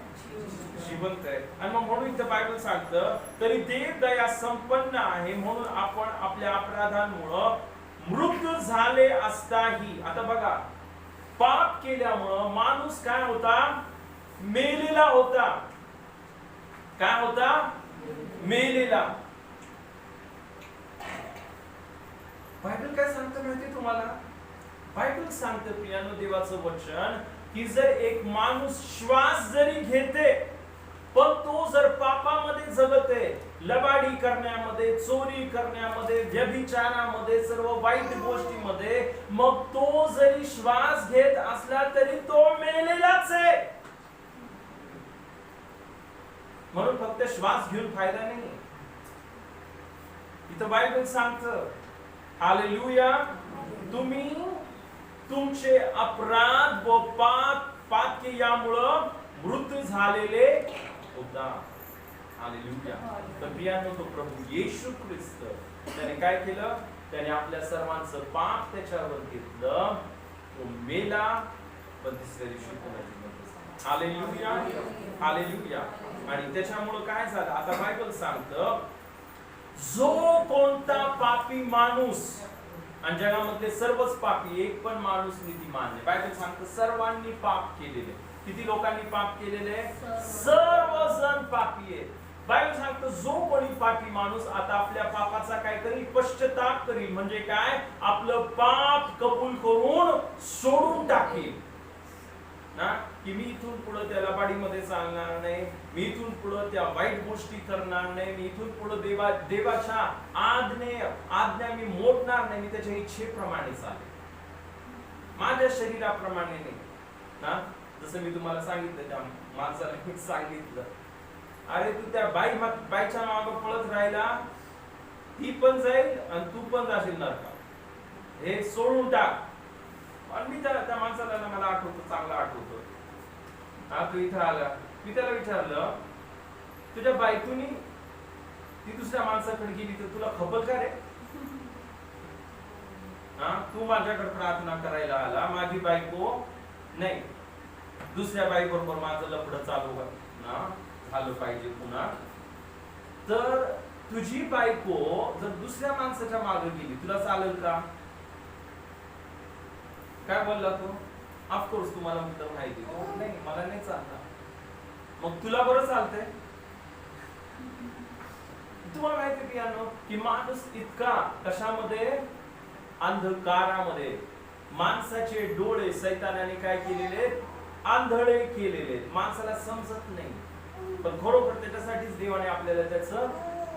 जिवंत आहे. आणि मग म्हणून इथं बायबल सांगतं, तरी देव दया संपन्न आहे, म्हणून आपण आपल्या अपराधांमुळे मृत्यू झाले असताही. आता बघा, पाप केल्यामुळं माणूस काय होता? मेलेला होता. काय होता? मेलेला. बायबल काय सांगतं माहिती तुम्हाला? बायबल सांगतं प्रियांनो, देवाचं वचन, की जर एक माणूस श्वास जरी घेते, पण तो जर पापामध्ये जगते, लबाडी करण्यामध्ये, चोरी करण्यामध्ये, व्यभिचारामध्ये, सर्व वाईट गोष्टीमध्ये, मग तो जरी श्वास घेत असला तरी तो मेलेलाच आहे. म्हणून फक्त श्वास घेऊन फायदा नाही. इथं बायबल सांगतं, हालेलुया, तुम्ही तुमचे अपराध व पाप यामुळं मृत्यू झालेले होता. हालेलुया. तर प्रियांनो, तो प्रभू येशू ख्रिस्त त्याने काय केलं? त्याने आपल्या सर्वांचं पाप त्याच्यावर घेतलं. तो मेला, पण तिसऱ्या दिवशी पुन्हा जिवंत झाला. हालेलुया. हालेलुया. आणि त्याच्यामुळं काय झालं? आता बायबल सांगतं, जो कोणता पापी माणूस, आणि जगामधले सर्वच पापी, एक पण माणूस नीतिमान नाही. बायबल सांगतं सर्वांनी पाप केलेले. किती लोकांनी पाप केलेले? सर्वजण पापी आहेत. बायबल सांगतं जो कोणी पापी माणूस आता आपल्या पापाचा काय करेल? पश्चाताप करील. म्हणजे काय? आपलं पाप कबूल करून सोडून टाकेल ना, की मी इथून पुढे त्या लबाडीमध्ये चालणार नाही, मी इथून पुढे त्या वाईट गोष्टी करणार नाही, मी इथून पुढे देवाच्या आज्ञा मी मोडणार नाही, मी त्याच्या इच्छेप्रमाणे चालेल, माझ्या शरीराप्रमाणे नाही ना. जसं मी तुम्हाला सांगितलं, त्या माणसाला सांगितलं अरे तू त्या बाईच्या मागे पळत राहिला, ती पण जाईल आणि तू पण जाशील नरकात. हे सोडून टाक. आणि मी त्या माणसाला ना, मला आठवतं, चांगलं आठवतं, हा तू इथं आला, मी त्याला विचारलं, तुझ्या बायकोनी ती दुसऱ्या माणसाकडे गेली तर तुला खपल का रे? हा, तू माझ्याकडे प्रार्थना करायला आला, माझी बायको नाही, दुसऱ्या बाईबरोबर माझं लफडं चालू ना झालं पाहिजे पुन्हा, तर तुझी बायको जर दुसऱ्या माणसाच्या मागे गेली तुला चालेल का? काय बोलला तो? ऑफकोर्स तुम्हाला तर माहिती, नाही मला नाही चालणार. मग तुला बरं चालतंय? तुम्हाला माहिती की यानो की माणूस इतका कशामध्ये, अंधकारामध्ये, माणसाचे डोळे सैतानाने काय केलेले, आंधळे केलेले, माणसाला समजत नाही. पण खरोखर त्याच्यासाठीच देवाने आपल्याला त्याचं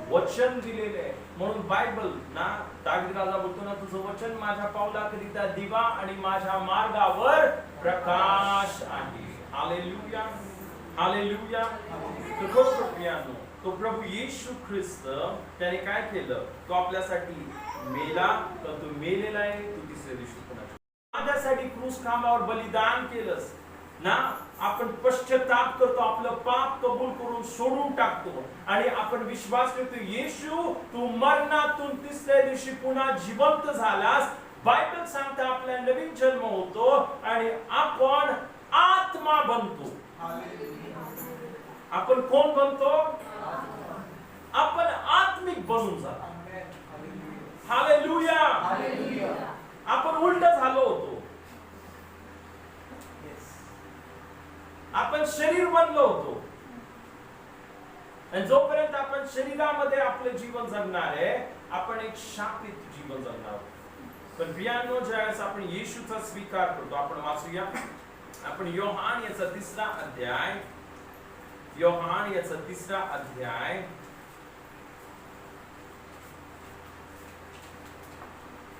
वचन दिलेले आहे. म्हणून बायबल ना, दावीद राजा बोलतो ना, तुझं वचन माझ्या पावलाकरिता दिवा आणि माझ्या मार्गावर प्रकाश आहे. Hallelujah, hallelujah. तो खरोखर प्रियानो, तो प्रभू येशू ख्रिस्त त्याने काय केलं, तो आपल्यासाठी मेला, तर तो मेलेला आहे, तो तिसऱ्या दिवशी पुन्हा माझ्यासाठी क्रूस खांबावर बलिदान केलंस ना. आपण पश्चाताप करतो, आपलं पाप कबूल करून सोडून टाकतो आणि आपण विश्वास करतो, येशू तू मरणातून तिसऱ्या दिवशी पुन्हा जिवंत झालास. बायबल सांगते आपला नवीन जन्म होतो आणि आपण आत्मा बनतो. आपण कोण बनतो? आपण आत्मिक बनून जातो. हालेलुया. आपण उलट झालो होतो, आपण शरीर बनलो होतो. आणि जोपर्यंत आपण शरीरामध्ये आपलं जीवन जगणार आहे, आपण एक शापित जीवन जगणार आहोत. पण प्रियांनो, ज्यावेळेस आपण येशूचा स्वीकार करतो, आपण वाचूया, आपण योहान याचा 3रा अध्याय, योहान याचा 3रा अध्याय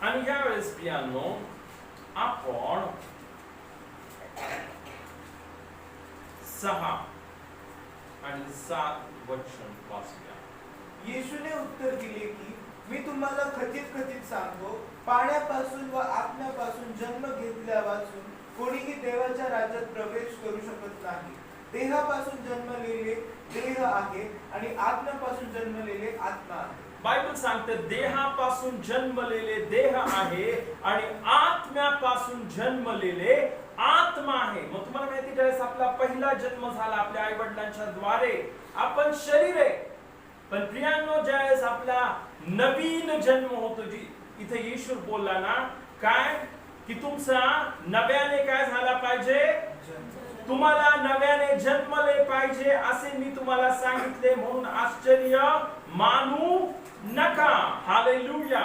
आणि यावेळेस प्रियांनो आपण 6 आणि 7 वचन वाचूया. येशूने उत्तर दिले की मी तुम्हाला खचित सांगतो, पाण्यापासून व आत्म्यापासून जन्म घेतल्यापासून कोणीही देवाच्या राज्यात प्रवेश करू शकत नाही. देहापासून जन्मलेले देह आहे आणि आत्म्यापासून जन्मलेले आत्मा आहे. बायबल सांगते देहापासून जन्मलेले देह आहे आणि आत्म्यापासून जन्मलेले आत्मा आहे. मग तुम्हाला माहिती, ज्यावेळेस आपला पहिला जन्म झाला आपल्या आई वडिलांच्या द्वारे, आपण शरीर आहे. पण प्रियांनो, ज्यावेळेस आपला नवीन जन्म होतो, जी इथे येशू बोलला ना, काय की तुमचा नव्याने काय झाला पाहिजे, तुम्हाला नव्याने जन्मले पाहिजे असे मी तुम्हाला सांगितले, म्हणून आश्चर्य मानू नका. हालेलुया.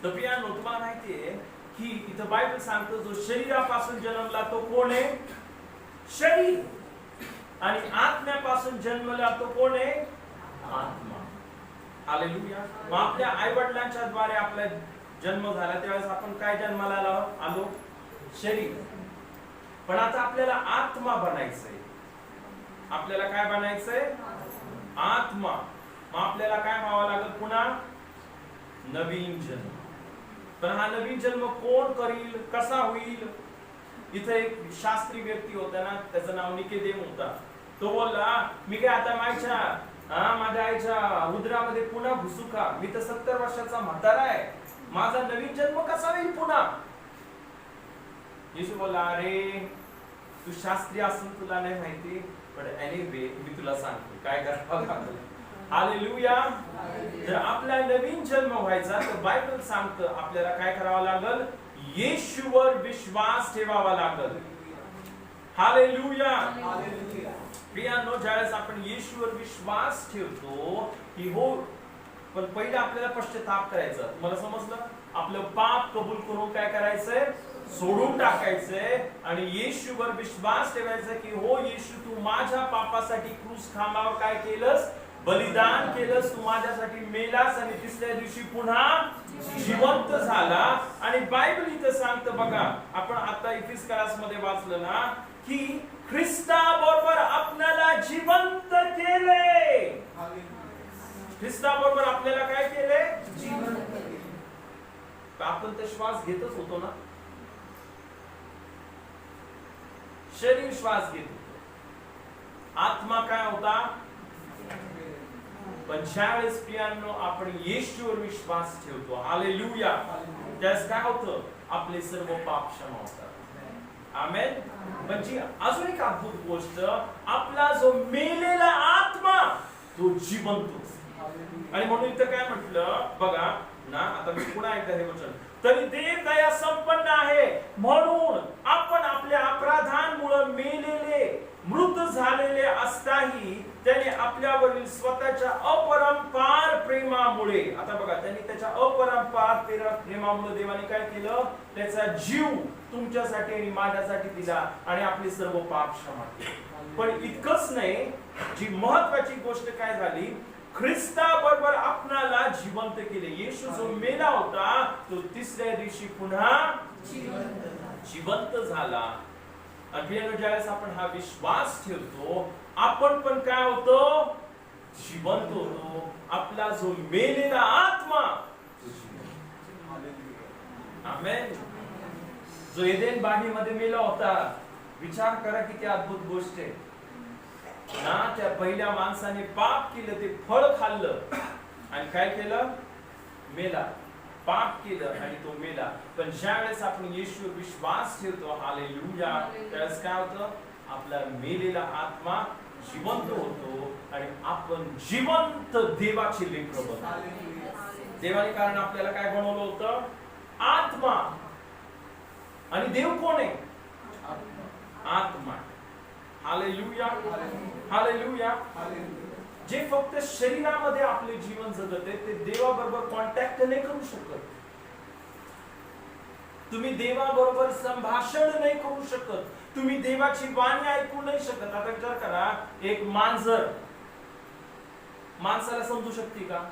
तर प्रियांनो, तुम्हाला माहितीये की इथं बायबल सांगतो, जो शरीरापासून जन्मला तो कोण आहे, शरीर, आणि आत्म्यापासून जन्मला तो कोण आहे, आत्मा. हालेलुया. मग आपल्या आई वडिलांच्या द्वारे आपला जन्म झाला, त्यावेळेस आपण काय जन्माला आलो, शरीर. पण आता आपल्याला आत्मा बनायचंय. आपल्याला काय बनायचंय, आत्मा. मग आपल्याला काय व्हावं लागेल, पुन्हा नवीन जन्म. पण हा नवीन जन्म कोण करील, कसा होईल? इथे एक शास्त्री व्यक्ती होता ना, त्याचं नाव निकोदेम होता. तो बोलला, मी काय आता माझ्या आईच्या उदरामध्ये पुन्हा घुसू का? मी तर 70 वर्षाचा म्हातारा आहे, माझा नवीन जन्म कसा होईल पुन्हा? येशू बोलला, अरे तू शास्त्री असून तुला नाही माहिती, पण एनिवे मी तुला सांगतो काय करावं लागेल. हालेलुया. जर आपला नवीन जन्म व्हायचा तर बायबल सांगतं आपल्याला काय करावं लागेल, येशूवर विश्वास ठेवावा लागेल. हालेलुया. प्रियांनो, ज्यावेळेस आपण येशूवर विश्वास ठेवतो की हो, पण पहिला आपल्याला पश्चाताप करायचा. तुम्हाला समजलं? आपलं पाप कबूल करून काय करायचंय, सोडून टाकायचंय आणि येशूवर विश्वास ठेवायचा की हो येशू, तू माझ्या पापासाठी क्रूस खांबावर काय केलंस, बलिदान केलंस, तू माझ्यासाठी मेलास आणि तिसऱ्या दिवशी पुन्हा जिवंत झाला. आणि बायबल इथं सांगतं बघा, आपण आता इफिसियन्स मध्ये वाचलं ना, की ख्रिस्ताबरोबर आपल्याला जिवंत केले. ख्रिस्ताबरोबर आपल्याला काय केले? जिवंत केले. आपण तर श्वास घेतच होतो ना, शरीर श्वास घेत होतो, आत्मा काय होता? पण ज्यावेळेस प्रियांनो आपण येशूवर विश्वास ठेवतो, हालेलुया, त्यास काय होतं? आपले सर्व पाप क्षमा होतात. आमेन. म्हणजे अजून एक अद्भुत गोष्ट, आपला जो मेलेला आत्मा तो जिवंत होतो. आणि म्हणून इथं काय म्हटलं बघा ना, आता मी पुन्हा एकदा हे वचन, तरी देव दया संपन्न आहे म्हणून आपण आपल्या अपराधांमुळे मेलेले मृत झालेले असताही त्याने आपल्यावरील स्वतःच्या अपरंपार प्रेमामुळे, आता बघा, त्यांनी त्याच्या अपरंपार प्रेमामुळे देवाने काय केलं? त्याचा जीव तुमच्यासाठी आणि माझ्यासाठी दिला आणि आपले सर्व पाप क्षमा केले. पण इतकंच नाही, जी महत्वाची गोष्ट काय झाली? ख्रिस्ताबरोबर आपणाला जिवंत केले. येशू जो मेला होता तो तिसऱ्या दिवशी पुन्हा जिवंत झाला. आणि ज्यावेळेस आपण हा विश्वास ठेवतो, आपण पण काय होतो? जिवंत होतो. आपला जो मेलेला आत्मा आमेन, जो एदेन बागेमध्ये मेला होता, विचार करा किती अद्भुत गोष्ट आहे ना. त्या पहिल्या माणसाने पाप केलं, ते फळ खाल्लं आणि काय केलं? मेला. पाप केलं आणि तो मेला. पण ज्यावेळेस आपण येशूवर विश्वास ठेवतो, हालेलुया, त्यावेळेस काय होतं? आपला मेलेला आत्मा जिवंत होतो आणि आपण जिवंत देवाचे लेकरं बनतो. देवाने कारण आपल्याला काय बनवलं होतं? आत्मा. आणि देव कोण आहे? आत्मा. Hallelujah, hallelujah. जे फक्त शरीरामध्ये आपले जीवन जगत आहे, ते देवाबरोबर कॉन्टॅक्ट नाही करू शकत. तुम्ही देवाबरोबर संभाषण नाही करू शकत. तुम्ही देवाची वाणी ऐकू नाही शकत. आता विचार करा, एक मांजर माणसाला समजू शकते का?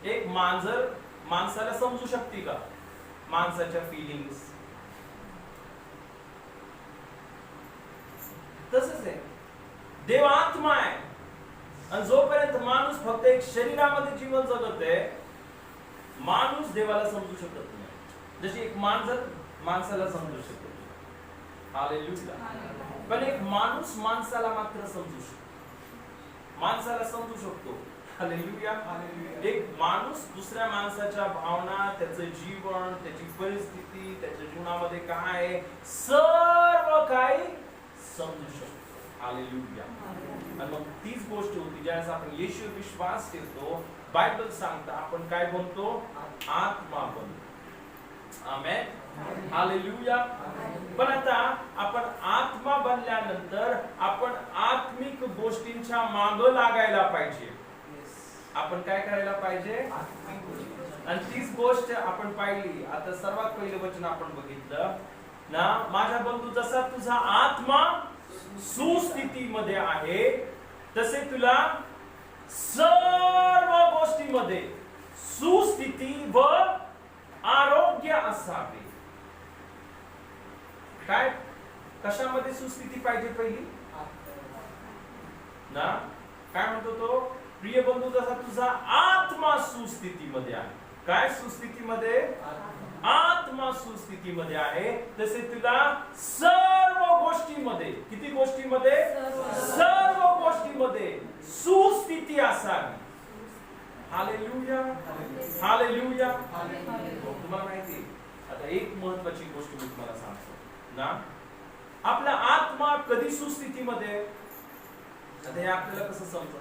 एक मांजर माणसाला समजू शकते का? माणसाच्या फिलिंग्स. तसंच आहे, देव आत्मा आहे आणि जोपर्यंत माणूस फक्त एक शरीरामध्ये जीवन जगत आहे, माणूस देवाला समजू शकत नाही. जशी एक मांजर माणसाला समजू शकत नाही. हालेलुया. पण एक माणूस माणसाला मात्र समजू शकतो. माणसाला समजू शकतो. हालेलुया. एक माणूस दुसऱ्या माणसाच्या भावना, त्याचं जीवन, त्याची परिस्थिती, त्याच्या जीवनामध्ये काय आहे, सर्व काही समजू शकतो. हालेलुया. आणि मग तीच गोष्ट होती ज्यावेळेस आपण येशूवर विश्वास ठेवतो, बायबल सांगता आपण काय बनतो? आत्मा बनतो. आमेन. हालेलुया. पण आता आपण आत्मा बनल्यानंतर आपण आत्मिक गोष्टींच्या मागे लागायला पाहिजे. आपण काय करायला पाहिजे? आणि तीच गोष्ट आपण पाहिली. आता सर्वात पहिलं वचन आपण बघितलं ना, माझा बंधू, जसा तुझा आत्मा सुस्थितीमध्ये आहे तसे तुला सर्व गोष्टीमध्ये सुस्थिती व आरोग्य असावे. काय? कशामध्ये सुस्थिती पाहिजे? पहिली ना, काय म्हणतो तो? प्रिय बंधू, जसा तुझा आत्मा सुस्थितीमध्ये आहे. काय सुस्थितीमध्ये? आत्मा सुस्थितीमध्ये आहे तसे तुला सर्व गोष्टीमध्ये, किती गोष्टीमध्ये? सर्व गोष्टीमध्ये सुस्थिती असावी. Hallelujah, hallelujah. तुम्हाला माहिती, आता एक महत्वाची गोष्ट मी तुम्हाला सांगतो ना, आपला आत्मा कधी सुस्थितीमध्ये? आता हे आपल्याला कसं समजतं?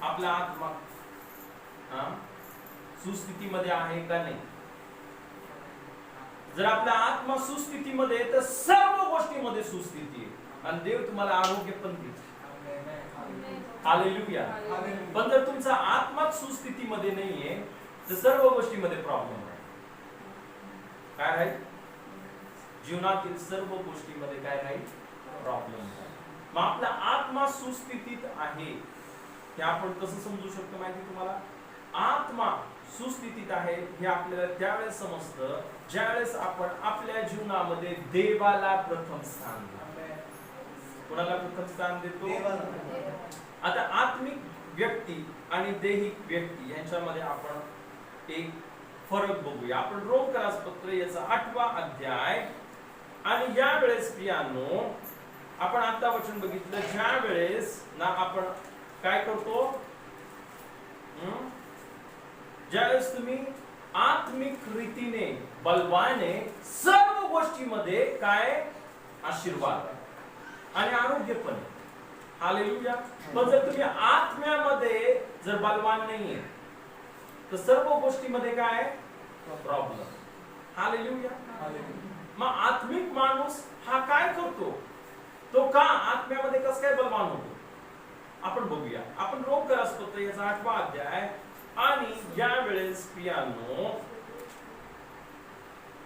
आपला आत्मा सुस्थितीमध्ये आहे का नाही? जर आपला आत्मा सुस्थितीमध्ये तर सर्व गोष्टीमध्ये सुस्थिती आहे आणि देव तुम्हाला आरोग्य पण देईल. हालेलुया. पण जर तुमचा आत्मा सुस्थितीमध्ये नाहीये तर सर्व गोष्टीमध्ये प्रॉब्लेम आहे. काय राहील? जीवनातील सर्व गोष्टीमध्ये काय राहील? प्रॉब्लेम आहे. मग आपला आत्मा सुस्थितीत आहे हे आपण कसं समजू शकतो माहिती तुम्हाला? आत्मा सुस्थितीत आहे हे आपल्याला त्यावेळेस समजतं ज्यावेळेस आपण आपल्या जीवनामध्ये देवाला प्रथम स्थान देतो. कोणाला प्रथम स्थान देतो? देवाला. आता आत्मिक व्यक्ती आणि दैहिक व्यक्ती यांच्यामध्ये आपण एक फरक बघूया. आपण रोमकरास पत्र याचा 8वा अध्याय आणि या वेळेस पियानो आपण आता वचन बघितलं ज्या वेळेस ना आपण काय करतो ज्यावेळेस तुम्ही आत्मिक रीतीने बलवाने सर्व गोष्टीमध्ये काय आशीर्वाद आणि आरोग्य पण आहे. हालेलुया. पण जर तुम्ही आत्म्यामध्ये जर बलवान नाहीये तर सर्व गोष्टीमध्ये काय प्रॉब्लेम. हालेलुया. मग आत्मिक माणूस हा काय करतो? तो का आत्म्यामध्ये कसं काय बलवान होतो आपण बघूया. आपण रोमकरास पत्र याचा 8वा अध्याय आणि या वेळेस पियानो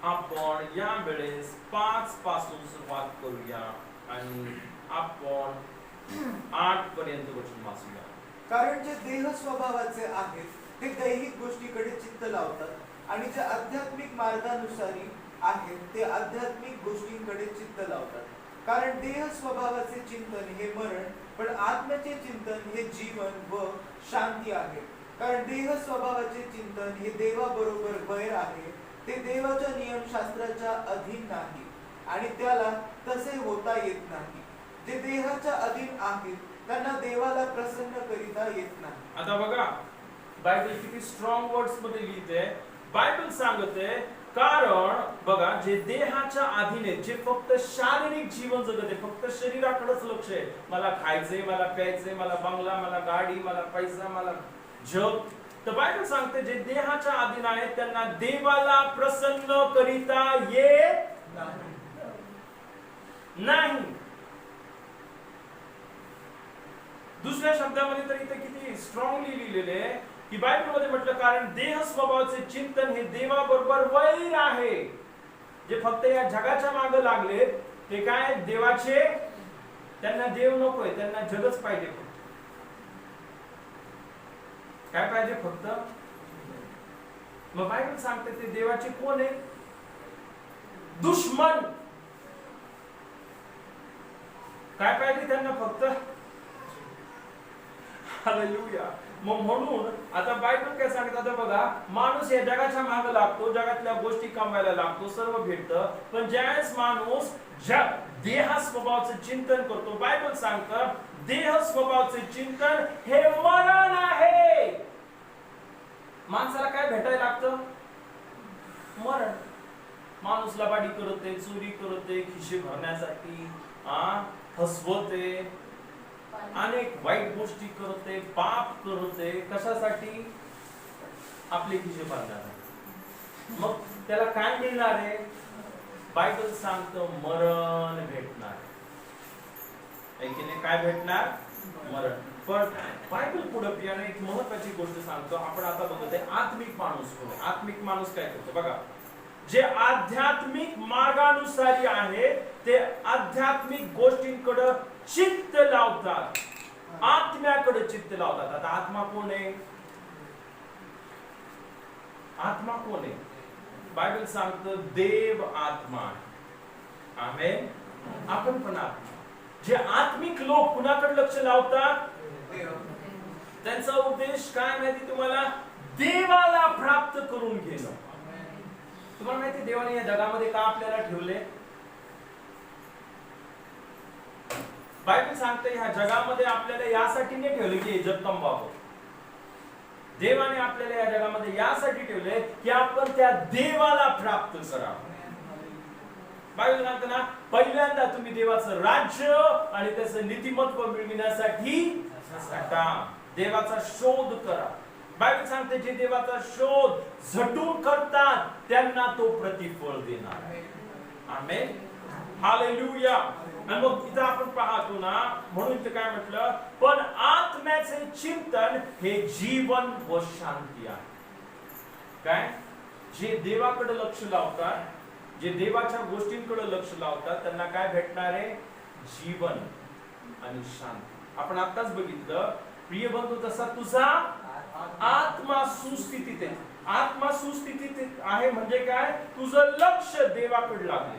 आपण या वेळेस 5 पासून सुरुवात करूया आणि आपण 8 पर्यंत वचन वाचूया. कारण जे देह स्वभावाचे आहेत ते दैहिक गोष्टीकडे चित्त लावतात आणि जे आध्यात्मिक मार्गानुसारी आहेत ते आध्यात्मिक गोष्टींकडे चित्त लावतात. कारण देह स्वभावाचे चिंतन हे मरण पण आत्म्याचे चिंतन हे जीवन व शांती आहे. कारण देह स्वभावाचे चिंतन हे देवाबरोबर वैर आहे. ते देवाच्या नियमशास्त्राच्या अधीन नाही आणि त्याला तसे होता येत नाही. जे देहाच्या अधीन आहेत त्यांना देवाला प्रसन्न करिता येत नाही. आता बघा बायबल किती स्ट्रॉंग वर्ड्स मध्ये लिहिते. बायबल सांगते कारण बघा जे देहाच्या अधीन आहेत जे फक्त शारीरिक जीवन जगत आहे फक्त शरीराकडेच लक्ष आहे. मला खायचंय, मला प्यायचंय, मला बंगला, मला गाडी, मला पैसा, मला जग. तर बायबल सांगते जे देहाच्या अधीन आहेत त्यांना देवाला प्रसन्न करिता येत नाही. दुसऱ्या शब्दामध्ये तर इथे किती स्ट्रॉंगली लिहिलेले आहे की बायबल मध्ये म्हटलं कारण देह स्वभावाचे चिंतन हे देवाबरोबर वैर आहे. जे फक्त या जगाच्या मागे लागले ते काय देवाचे त्यांना देव नकोय, त्यांना जगच पाहिजे. काय पाहिजे फक्त. मग बायबल सांगते ते देवाचे कोण आहे? दुश्मन. काय पाहिजे त्यांना फक्त. हालेलुया. मग म्हणून आता बायबल काय सांगत आता बघा माणूस या जगाच्या मागे लागतो, जगातल्या गोष्टी कमवायला लागतो, सर्व भेटतं. पण ज्यावेळेस माणूस देह स्वभावाचं चिंतन करतो बायबल सांगतं देह स्वभावाचे चिंतन हे मरण आहे. माणसाला काय भेटायला लागतं? मरण. माणूस लबाडी करते, चोरी करते, खिशे भरण्यासाठी फसवते, अनेक वाईट गोष्टी करते, पाप करते. कशासाठी? आपले खिशे भरण्यासाठी. मग त्याला काय मिळणार आहे? बायबल सांगतं मरण भेटणार. काय भेटणार? मरण. पण बायबल पुढे पियाने एक महत्वाची गोष्ट सांगतो. आपण आता बघतोय आत्मिक माणूस कोण? आत्मिक माणूस काय करतो बघा. जे आध्यात्मिक मार्गानुसारी आहे ते आध्यात्मिक गोष्टींकडे चित्त लावतात, आत्म्याकडे चित्त लावतात. आता आत्मा कोण आहे? आत्मा कोण आहे? बायबल सांगतं देव आत्मा आहे. आमेन. आपण पण आत्मा. जे आत्मिक लोक कुणाकडे लक्ष लावतात? त्यांचा उद्देश काय माहिती तुम्हाला? देवाला प्राप्त करून घेणं. तुम्हाला माहिती देवाने या जगामध्ये का आपल्याला ठेवले? बायबल सांगते ह्या जगामध्ये आपल्याला यासाठी नाही ठेवले की जग कमवावं. देवाने आपल्याला या जगामध्ये यासाठी ठेवले की आपण त्या देवाला प्राप्त करावं. बायबल सांगते ना पहिल्यांदा तुम्ही देवाचं राज्य आणि त्याचं नीतिमत्व मिळविण्यासाठी देवाचा शोध करा. बायबल सांगते जे देवाचा शोध झटून करतात त्यांना तो प्रतिफळ देणार. आमेन. हालेलुया. आणि मग इथं आपण पाहतो ना म्हणून ते काय म्हटलं पण आत्म्याचे चिंतन हे जीवन व शांती आहे. काय? जे देवाकडे लक्ष लावतात, जे देवाच्या गोष्टींकडे लक्ष लावतात त्यांना काय भेटणार आहे? जीवन आणि शांती. आपण आताच बघितलं प्रिय बंधू तसा तुझा आत्मा सुस्थितीत आहे. आत्मा सुस्थितीत आहे म्हणजे काय? तुझं लक्ष देवाकडे लागले,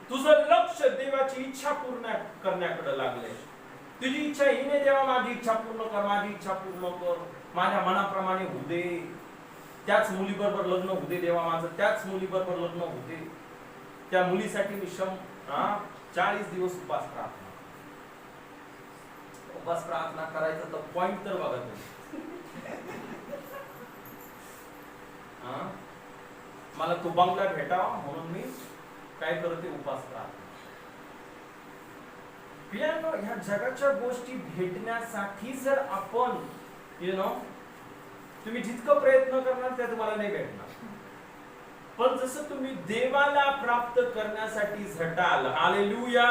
तुझं लक्ष देवाची इच्छा पूर्ण करण्याकडे लागले. तुझी इच्छा ही नाही देवा माझी इच्छा पूर्ण कर, माझी इच्छा पूर्ण कर, माझ्या मनाप्रमाणे होऊ दे, त्याच मुलीबरोबर लग्न होऊ दे देवा माझं, त्याच मुलीबरोबर लग्न होऊ दे, त्या मुलीसाठी मी 40 दिवस उपास प्रार्थना करायचं. तर पॉइंट तर बघा तुम्ही. मला तो बंगला भेटावा म्हणून मी काय करते? उपास प्रार्थना. पियानो, ह्या जगाच्या गोष्टी भेटण्यासाठी जर आपण तुम्ही जितकं प्रयत्न करणार त्या तुम्हाला नाही भेटणार. पण जसं तुम्ही देवाला प्राप्त करण्यासाठी झटाल, हालेलुया,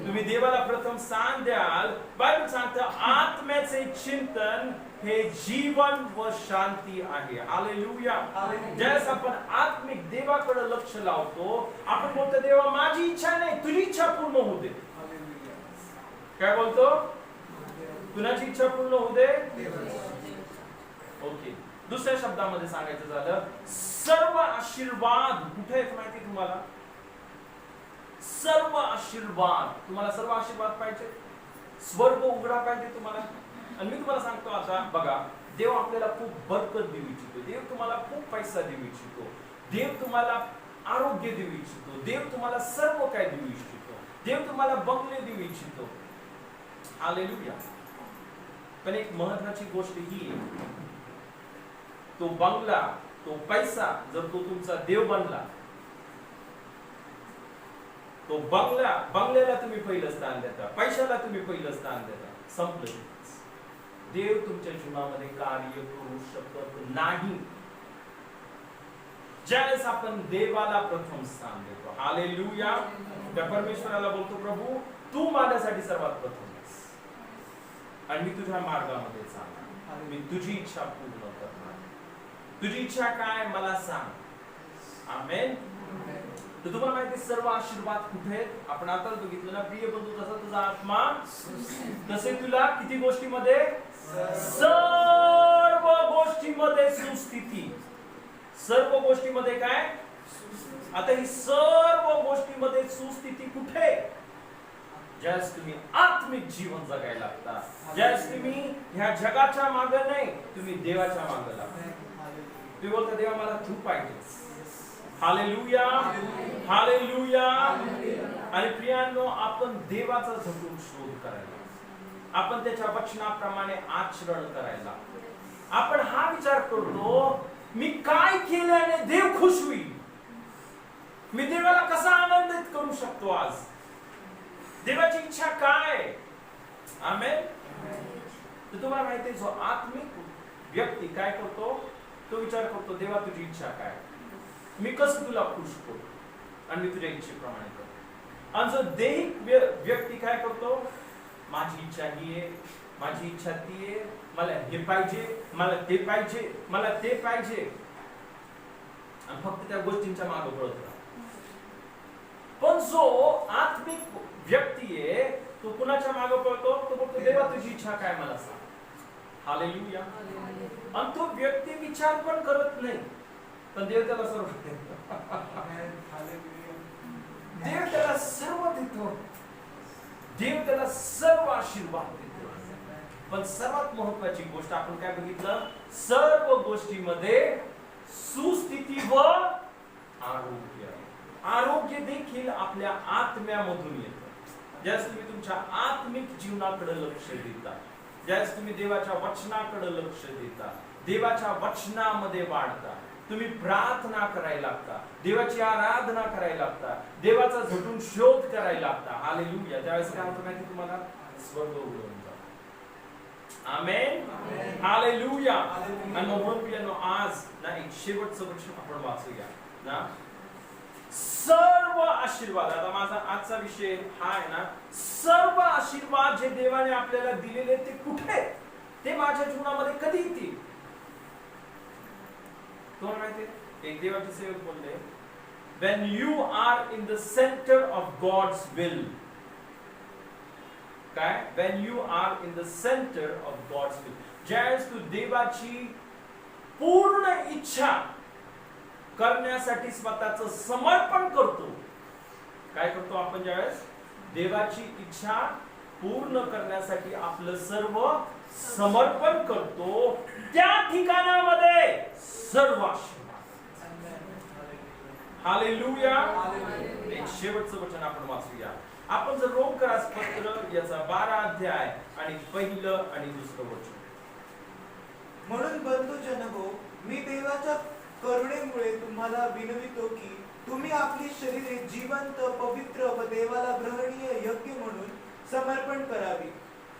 तुम्ही देवाला प्रथम स्थान द्याल. बायबल सांगतं आत्म्याचे चिंतन हे जीवन व शांती आहे. हालेलुया. ज्यावेळेस आपण आत्मिक देवाकडे लक्ष लावतो, आपण बोलतो देवा माझी इच्छा नाही, तुझी इच्छा पूर्ण होऊ दे. काय बोलतो? कुणाची इच्छा पूर्ण होऊ दे? ओके. दुसऱ्या शब्दामध्ये सांगायचं झालं, सर्व आशीर्वाद कुठे आहेत माहिती तुम्हाला? सर्व आशीर्वाद, तुम्हाला सर्व आशीर्वाद पाहिजे, स्वर्ग उघडा पाहिजे तुम्हाला. आणि मी तुम्हाला सांगतो आता बघा, देव आपल्याला खूप बरकत देऊ इच्छितो, देव तुम्हाला खूप पैसा देऊ इच्छितो, देव तुम्हाला आरोग्य देऊ इच्छितो, देव तुम्हाला सर्व काय देऊ इच्छितो, देव तुम्हाला बंगले देऊ इच्छितो. हालेलुया. पण एक महत्वाची गोष्ट ही आहे, तो बंगला, तो पैसा जर तो तुमचा देव बनला, तो बंगल्याला तुम्ही पहिलं स्थान देता, पैशाला तुम्ही पहिलं स्थान देता, संपलं. देव तुमच्या जीवनामध्ये कार्य करू शकत नाही ज्यावेळेस आपण देवाला प्रथम स्थान देतो. हालेलुया. त्या परमेश्वराला बोलतो, प्रभू तू माझ्यासाठी सर्वात प्रथम आहेस आणि मी तुझ्या मार्गामध्ये चालणार, मी तुझी इच्छा पूर्ण करणार. तुझी इच्छा काय मला सांग. आमेन. तर तुम्हाला माहिती सर्व आशीर्वाद कुठे आहेत? आपण आता बघितलं ना, प्रिय बंधू, जसा तुझा आत्मा तसे तुला किती गोष्टीमध्ये? सर्व गोष्टीमध्ये सुस्थिती. सर्व गोष्टीमध्ये काय? आता ही सर्व गोष्टीमध्ये सुस्थिती कुठे? ज्यावेळेस तुम्ही आत्मिक जीवन जगायला लागता, ज्यावेळेस तुम्ही ह्या जगाच्या मागे नाही, तुम्ही देवाच्या मागे लागता. तुम्ही बोलता देवा मला तू पाहिजेस. Hallelujah, hallelujah. आणि प्रियांनो, आपण देवाचा झटून शोध करायला, आपण त्याच्या वचनाप्रमाणे आचरण करायला. आपण हा विचार करतो, मी काय केल्याने देव खुश होईल, मी देवाला कसा आनंदित करू शकतो, आज देवाची इच्छा काय. आमेन. तर तुम्हाला माहिती आहे, जो आत्मिक व्यक्ती काय करतो, तो विचार करतो देवा तुझी इच्छा काय, मी कसं तुला खुश करू आणि मी तुझ्या इच्छेप्रमाणे करतो. आणि जो दैहिक व्यक्ती काय करतो, माझी इच्छा ही आहे, माझी इच्छा ती आहे, मला हे पाहिजे, मला ते पाहिजे, मला ते पाहिजे, आणि फक्त त्या गोष्टींच्या मागे पळत राहतो. पण जो आत्मिक व्यक्ती आहे, तो कुणाच्या मागे पळतो? तो बोलतो देवा तुझी इच्छा काय मला सांग. हालेलुया. आणि तो व्यक्ती विचार पण करत नाही, पण देव त्याला सर्व देव त्याला सर्व देतो, देव त्याला सर्व आशीर्वाद देतो. पण सर्वात महत्वाची गोष्ट आपण काय बघितलं, सर्व गोष्टीमध्ये सुस्थिती व आरोग्य. आरोग्य देखील आपल्या आत्म्यामधून येतं. ज्यावेळेस तुम्ही तुमच्या आत्मिक जीवनाकडे लक्ष देता, ज्यावेळेस तुम्ही देवाच्या वचनाकडे लक्ष देता, देवाच्या वचनामध्ये वाढता, तुम्ही प्रार्थना करायला लागता, देवाची आराधना करायला लागता, देवाचा झटून शोध करायला लागता. हालेलुया. त्यावेळेस काय होतं माहिती तुम्हाला? स्वर्ग उघडून जातो. आमेन. हालेलुया. आणि म्हणून पियानो आज ना एक शेवटचं वचन आपण वाचूया ना, सर्व आशीर्वाद. आता माझा आजचा विषय हा आहे ना, सर्व आशीर्वाद जे देवाने आपल्याला दिलेले ते कुठे, ते माझ्या जीवनामध्ये कधी येतील. तुम्हाला माहितीये, एक देवाचे सेवक बोलले, when you are in the center of God's will. काय? when you are in the center of God's will. ज्यावेळेस तू देवाची पूर्ण इच्छा करण्यासाठी स्वतःचं समर्पण करतो, काय करतो आपण ज्यावेळेस देवाची इच्छा पूर्ण करण्यासाठी आपलं सर्व समर्पण करतो, त्या ठिकाणामध्ये सर्व आशीर्वाद. हालेलुया. एक शेवटचं वचन आपण वाचूया. आपण जर रोमकरास पत्र याचा 12 अध्याय आणि पहिलं आणि दुसरं वचन. म्हणून बंधुजनहो, मी देवाच्या करुणेमुळे तुम्हाला विनवितो की तुम्ही आपली शरीरे जिवंत, पवित्र व देवाला ग्रहणीय यज्ञ म्हणून समर्पण करावी.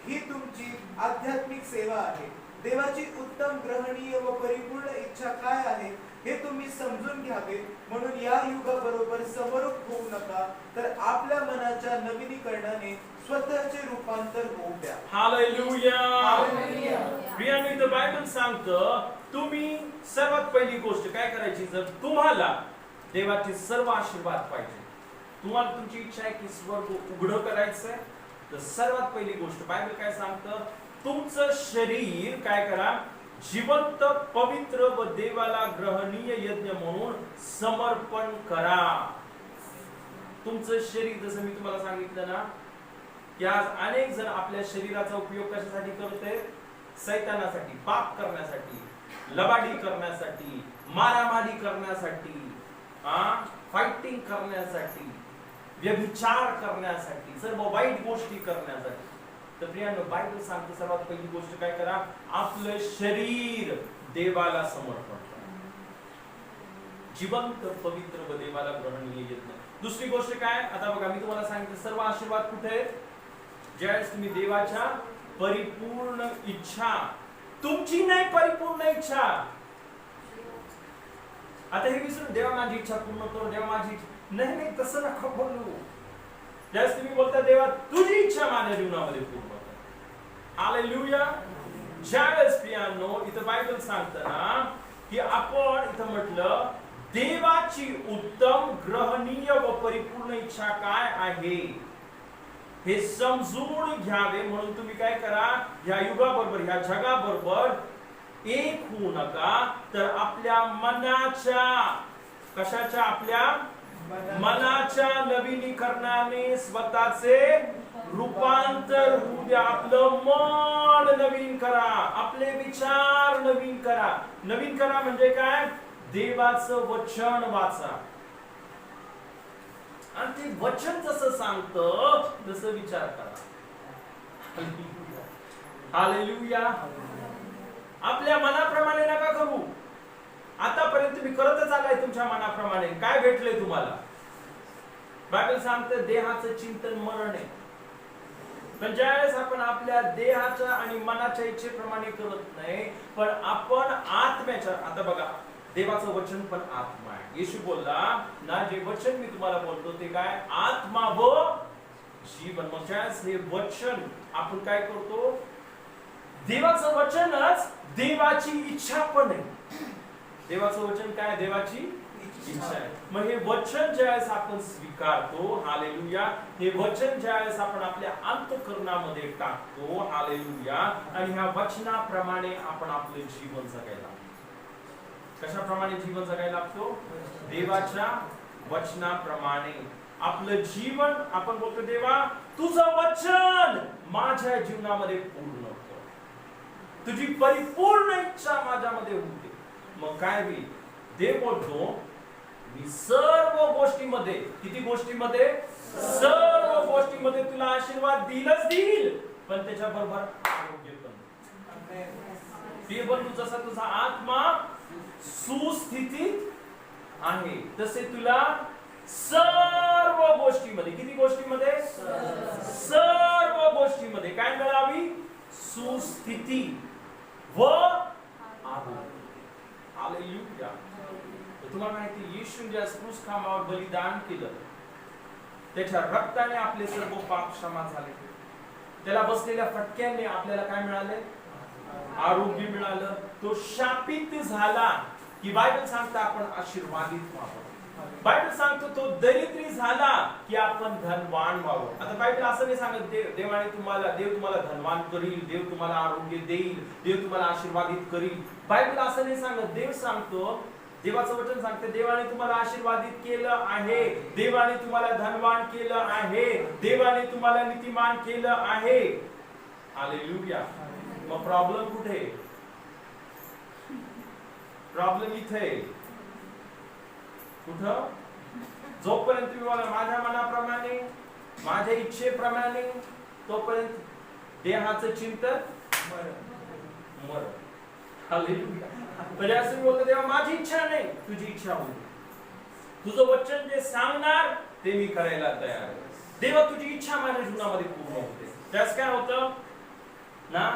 ही तुमची आध्यात्मिक सेवा आहे. देवाची उत्तम, ग्रहणीय व परिपूर्ण इच्छा काय आहे हे तुम्ही समजून घ्यावे. म्हणून या युगाबरोबर समरूप होऊ नका, तर आपल्या मनाच्या नवीनीकरणाने स्वतःचे रूपांतर होऊ द्या. हालेलुया. हालेलुया. प्रियांनो, इथं बायबल सांगतं तुम्ही सर्वात पहिली गोष्ट काय करायची, जर तुम्हाला देवाचे सर्व आशीर्वाद पाहिजे, तुम्हाला तुमची इच्छा आहे की स्वर्ग उघडं करायचंय, तर सर्वात पहिली गोष्ट बायबल काय सांगतं, तुमचं शरीर काय करा, जिवंत, पवित्र व देवाला ग्रहणीय यज्ञ म्हणून समर्पण करा. तुमचं शरीर, जसं मी तुम्हाला सांगितलं ना की आज अनेक जण आपल्या शरीराचा उपयोग कशासाठी करते, सैतानासाठी, पाप करण्यासाठी, लबाडी करण्यासाठी, मारामारी करण्यासाठी, फायटिंग करण्यासाठी, व्यभिचार करण्यासाठी, सर्व वाईट गोष्टी करण्यासाठी. तर प्रियांनो, बायबल सांगते सर्वात पहिली गोष्ट काय करा, आपलं शरीर देवाला समर्पण करा, जिवंत, पवित्र व देवाला ग्रहणीय यज्ञ. दुसरी गोष्ट काय, आता बघा मी तुम्हाला सांगितलं सर्व आशीर्वाद कुठे आहेत, ज्यावेळेस तुम्ही देवाच्या परिपूर्ण इच्छा, तुमची नाही परिपूर्ण इच्छा. आता हे विसरून देवा माझी इच्छा पूर्ण कर, देवा माझी, नाही तसं नका बोलू. ज्यावेळेस तुम्ही बोलता देवा तुझी इच्छा माझ्या जीवनामध्ये पूर्ण कर. हालेलुया. ज्यावेळेस प्रियांनो इथं बायबल सांगतं ना की आपण इथं म्हटलं देवाची उत्तम, ग्रहणीय व परिपूर्ण इच्छा काय आहे हे समजून घ्यावे. म्हणून तुम्ही काय करा, ह्या युगाबरोबर, ह्या जगाबरोबर एक होऊ नका, तर आपल्या मनाच्या, कशाच्या, आपल्या मनाच्या नवीनीकरणाने स्वतःचे रूपांतर होऊ द्या. आपलं मन नवीन करा, आपले विचार नवीन करा. नवीन करा म्हणजे काय, देवाचं वचन वाचा आणि ते वचन जसं सांगतं तसं विचार करा. हालेलुया. आपल्या मनाप्रमाणे नका करू. आतापर्यंत तुम्ही करतच आलाय तुमच्या मनाप्रमाणे, काय भेटले तुम्हाला. बायबल सांगते देहाचं चिंतन मरण आहे. पण ज्यावेळेस आपण आपल्या देहाच्या आणि मनाच्या इच्छेप्रमाणे करत नाही, पण आपण आत्म्याच्या, आता बघा देवाचं वचन पण आत्मा आहे. येशू बोलला ना, जे वचन मी तुम्हाला बोलतो ते काय, आत्मा व जीवन. मग ज्यावेळेस हे वचन आपण काय करतो, देवाचं वचनच देवाची इच्छा पण आहे. देवाचं वचन काय, देवाची इच्छा आहे. मग हे वचन ज्यावेळेस आपण स्वीकारतो, हालेलुया, हे वचन ज्यावेळेस आपण आपल्या अंतःकरणामध्ये टाकतो, हालेलुया, आणि ह्या वचनाप्रमाणे आपण आपलं जीवन जगायला, कशाप्रमाणे जीवन जगायला लागतो, देवाच्या वचनाप्रमाणे आपलं जीवन. आपण बोलतो देवा तुझं वचन माझ्या जीवनामध्ये पूर्ण कर, तुझी परिपूर्ण इच्छा माझ्यामध्ये होते. मग काय होईल, देव बोलतो मी सर्व गोष्टीमध्ये, किती गोष्टीमध्ये, सर्व गोष्टीमध्ये तुला आशीर्वाद दिलच देईल, पण त्याच्या बरोबर आरोग्य पण. ते बंधू, जसा तुझा आत्मा सुस्थितीत आहे तसे तुला सर्व गोष्टीमध्ये, किती गोष्टीमध्ये, सर्व गोष्टीमध्ये काय मिळावी, सुस्थिती व आरोग्य. हालेलुया. तुम्हाला माहिती, येशू ज्या क्रूस खांबावर बलिदान केलं, त्याच्या रक्ताने आपले सर्व पाप क्षमा झाले. त्याला बसलेल्या फटक्याने आपल्याला काय मिळाले, आरोग्य मिळालं. तो शापित झाला की बायबल सांगता आपण आशीर्वादित व्हावं. बायबल सांगतो तो दरिद्री झाला की आपण धनवान व्हावं. आता बायबल असं नाही सांगत देव तुम्हाला धनवान करील, देव तुम्हाला आरोग्य देईल, देव तुम्हाला आशीर्वादित करील. बायबल असं नाही सांगत. देव सांगतो, देवाचं वचन सांगते, देवाने तुम्हाला आशीर्वादित केलं आहे, देवाने तुम्हाला धनवान केलं आहे, देवाने तुम्हाला नीतिमान केलं आहे. हालेलुया. मग प्रॉब्लेम कुठे? प्रॉब्लेम इथे. कुठं? जोपर्यंत तुम्ही मला माझ्या मनाप्रमाणे, माझ्या इच्छेप्रमाणे, तोपर्यंत देहाचं चिंतन मर. हालेलुया. म्हणजे असं बोलतो, देवा माझी इच्छा नाही, तुझी इच्छा होईल. तुझं वचन जे सांगणार ते मी करायला तयार आहे. देवा तुझी इच्छा माझ्या जीवनामध्ये पूर्ण होते. त्यास काय होतं ना?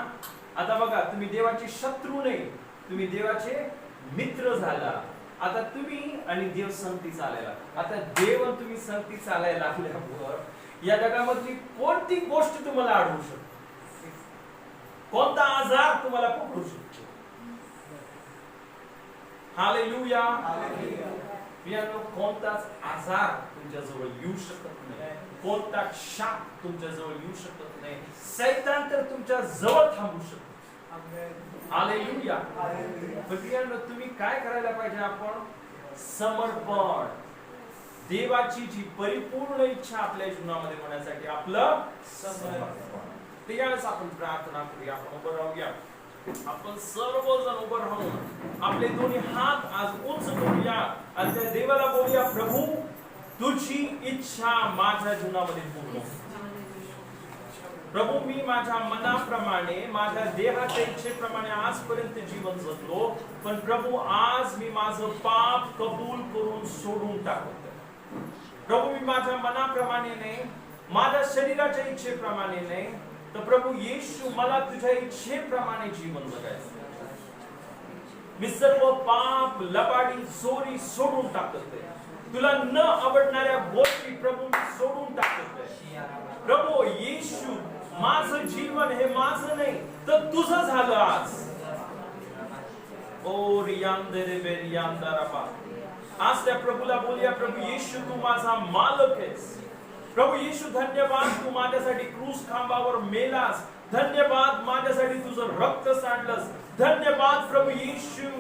आता बघा, तुम्ही देवाचे शत्रू नाही, तुम्ही देवाचे मित्र झाला. आता तुम्ही आणि देव संगती चालायला. आता देव आणि तुम्ही संगती चालायला लागल्यावर या जगामधली कोणती गोष्ट तुम्हाला अडवू शकते? कोणता आजार तुम्हाला पकडू शकतो? हालेलुया. कोणताच आजार तुमच्या जवळ येऊ शकत नाही, कोणता शाप तुमच्या जवळ येऊ शकत नाही. सैतान तर तुमच्या जवळ थांबू शकतो. हालेलुया. पण तुम्ही काय करायला पाहिजे? आपण समर्पण. देवाची जी परिपूर्ण इच्छा आपल्या जीवनामध्ये होण्यासाठी आपलं समर्पण. त्यावेळेस आपण प्रार्थना करूया. आपण उभं राहूया. आपण सर्वजण उभं राहून आपले दोन्ही हात आज उंच करूया आणि त्या देवाला बोलूया, प्रभू तुझी इच्छा माझ्या जीवनामध्ये पूर्ण हो. प्रभू मी माझ्या मनाप्रमाणे, माझ्या देहाच्या इच्छेप्रमाणे आजपर्यंत जीवन जगलो, पण प्रभू आज मी माझं पाप कबूल करून सोडून टाकतो. प्रभू मी माझ्या मनाप्रमाणे नाही, माझ्या शरीराच्या इच्छेप्रमाणे नाही, तर प्रभू येशू मला तुझ्या इच्छेप्रमाणे जीवन जगायचं. मी सर्व पाप, लबाडी, चोरी सोडून टाकतोय. तुला न आवडणाऱ्या गोष्टी प्रभू मी सोडून टाकतोय. प्रभू येशू माझं जीवन हे माझं नाही तर तुझं झालं आज. ओ रियांदरे बेरियांदराबा. आज त्या प्रभूला बोलूया, प्रभू येशू तू माझा मालक आहेस. प्रभू येशू धन्यवाद, तू माझ्यासाठी क्रूस खांबावर मेलास. धन्यवाद माझ्यासाठी तुझं रक्त सांडलंस. धन्यवाद प्रभू येशू,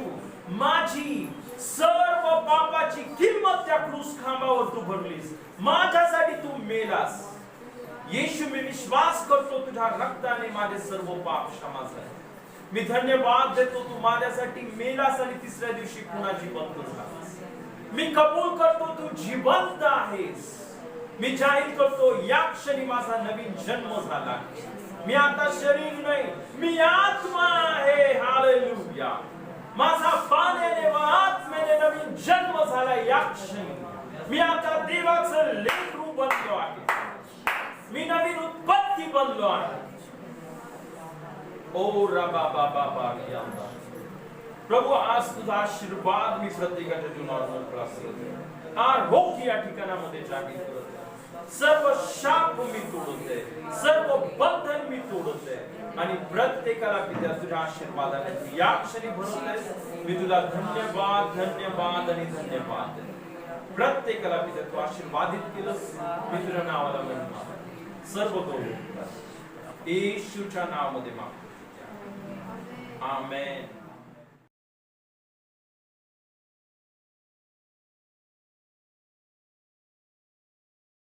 माझी सर्व पापाची किंमत त्या क्रूस खांबावर तू भरलीस. माझ्यासाठी तू मेलास. येशू मी विश्वास करतो तुझ्या रक्ताने माझे सर्व पाप क्षमा झाले. मी धन्यवाद देतो तू माझ्यासाठी मेलास आणि तिसऱ्या दिवशी पुन्हा जिवंत झालास. मी कबूल करतो तू जिवंत आहेस. मी जाहीर करतो या क्षणी माझा नवीन जन्म झाला. मी आता शरीर नाही, मी आत्मा आहे. हालेलुया. माझा पाण्याने व आत्म्याने नवीन जन्म झाला. या क्षणी मी आता देवाचं लेकरू बनलो आहे. मी नवीन उत्पत्ती बनलो आहे. ओ रबा बाबा बाबा. प्रभू आज तुझा आशीर्वाद मी प्रत्येकाच्या जीवनावर मोकळा करतो. आरोग्य या ठिकाणामध्ये जाहीर करतो. सर्व शाप मी तोडते, सर्व बंधन मी तोडते आणि प्रत्येकाला पित्या तुझ्या आशीर्वादाने तू या क्षणी भरवतेस. मी तुला धन्यवाद धन्यवाद आणि धन्यवाद देतो. प्रत्येकाला पित्या तू आशीर्वादित केलंस. मी तुझ्या नावाला महिमा सर्व गौरव येशूच्या नावामध्ये मागतो. आमेन.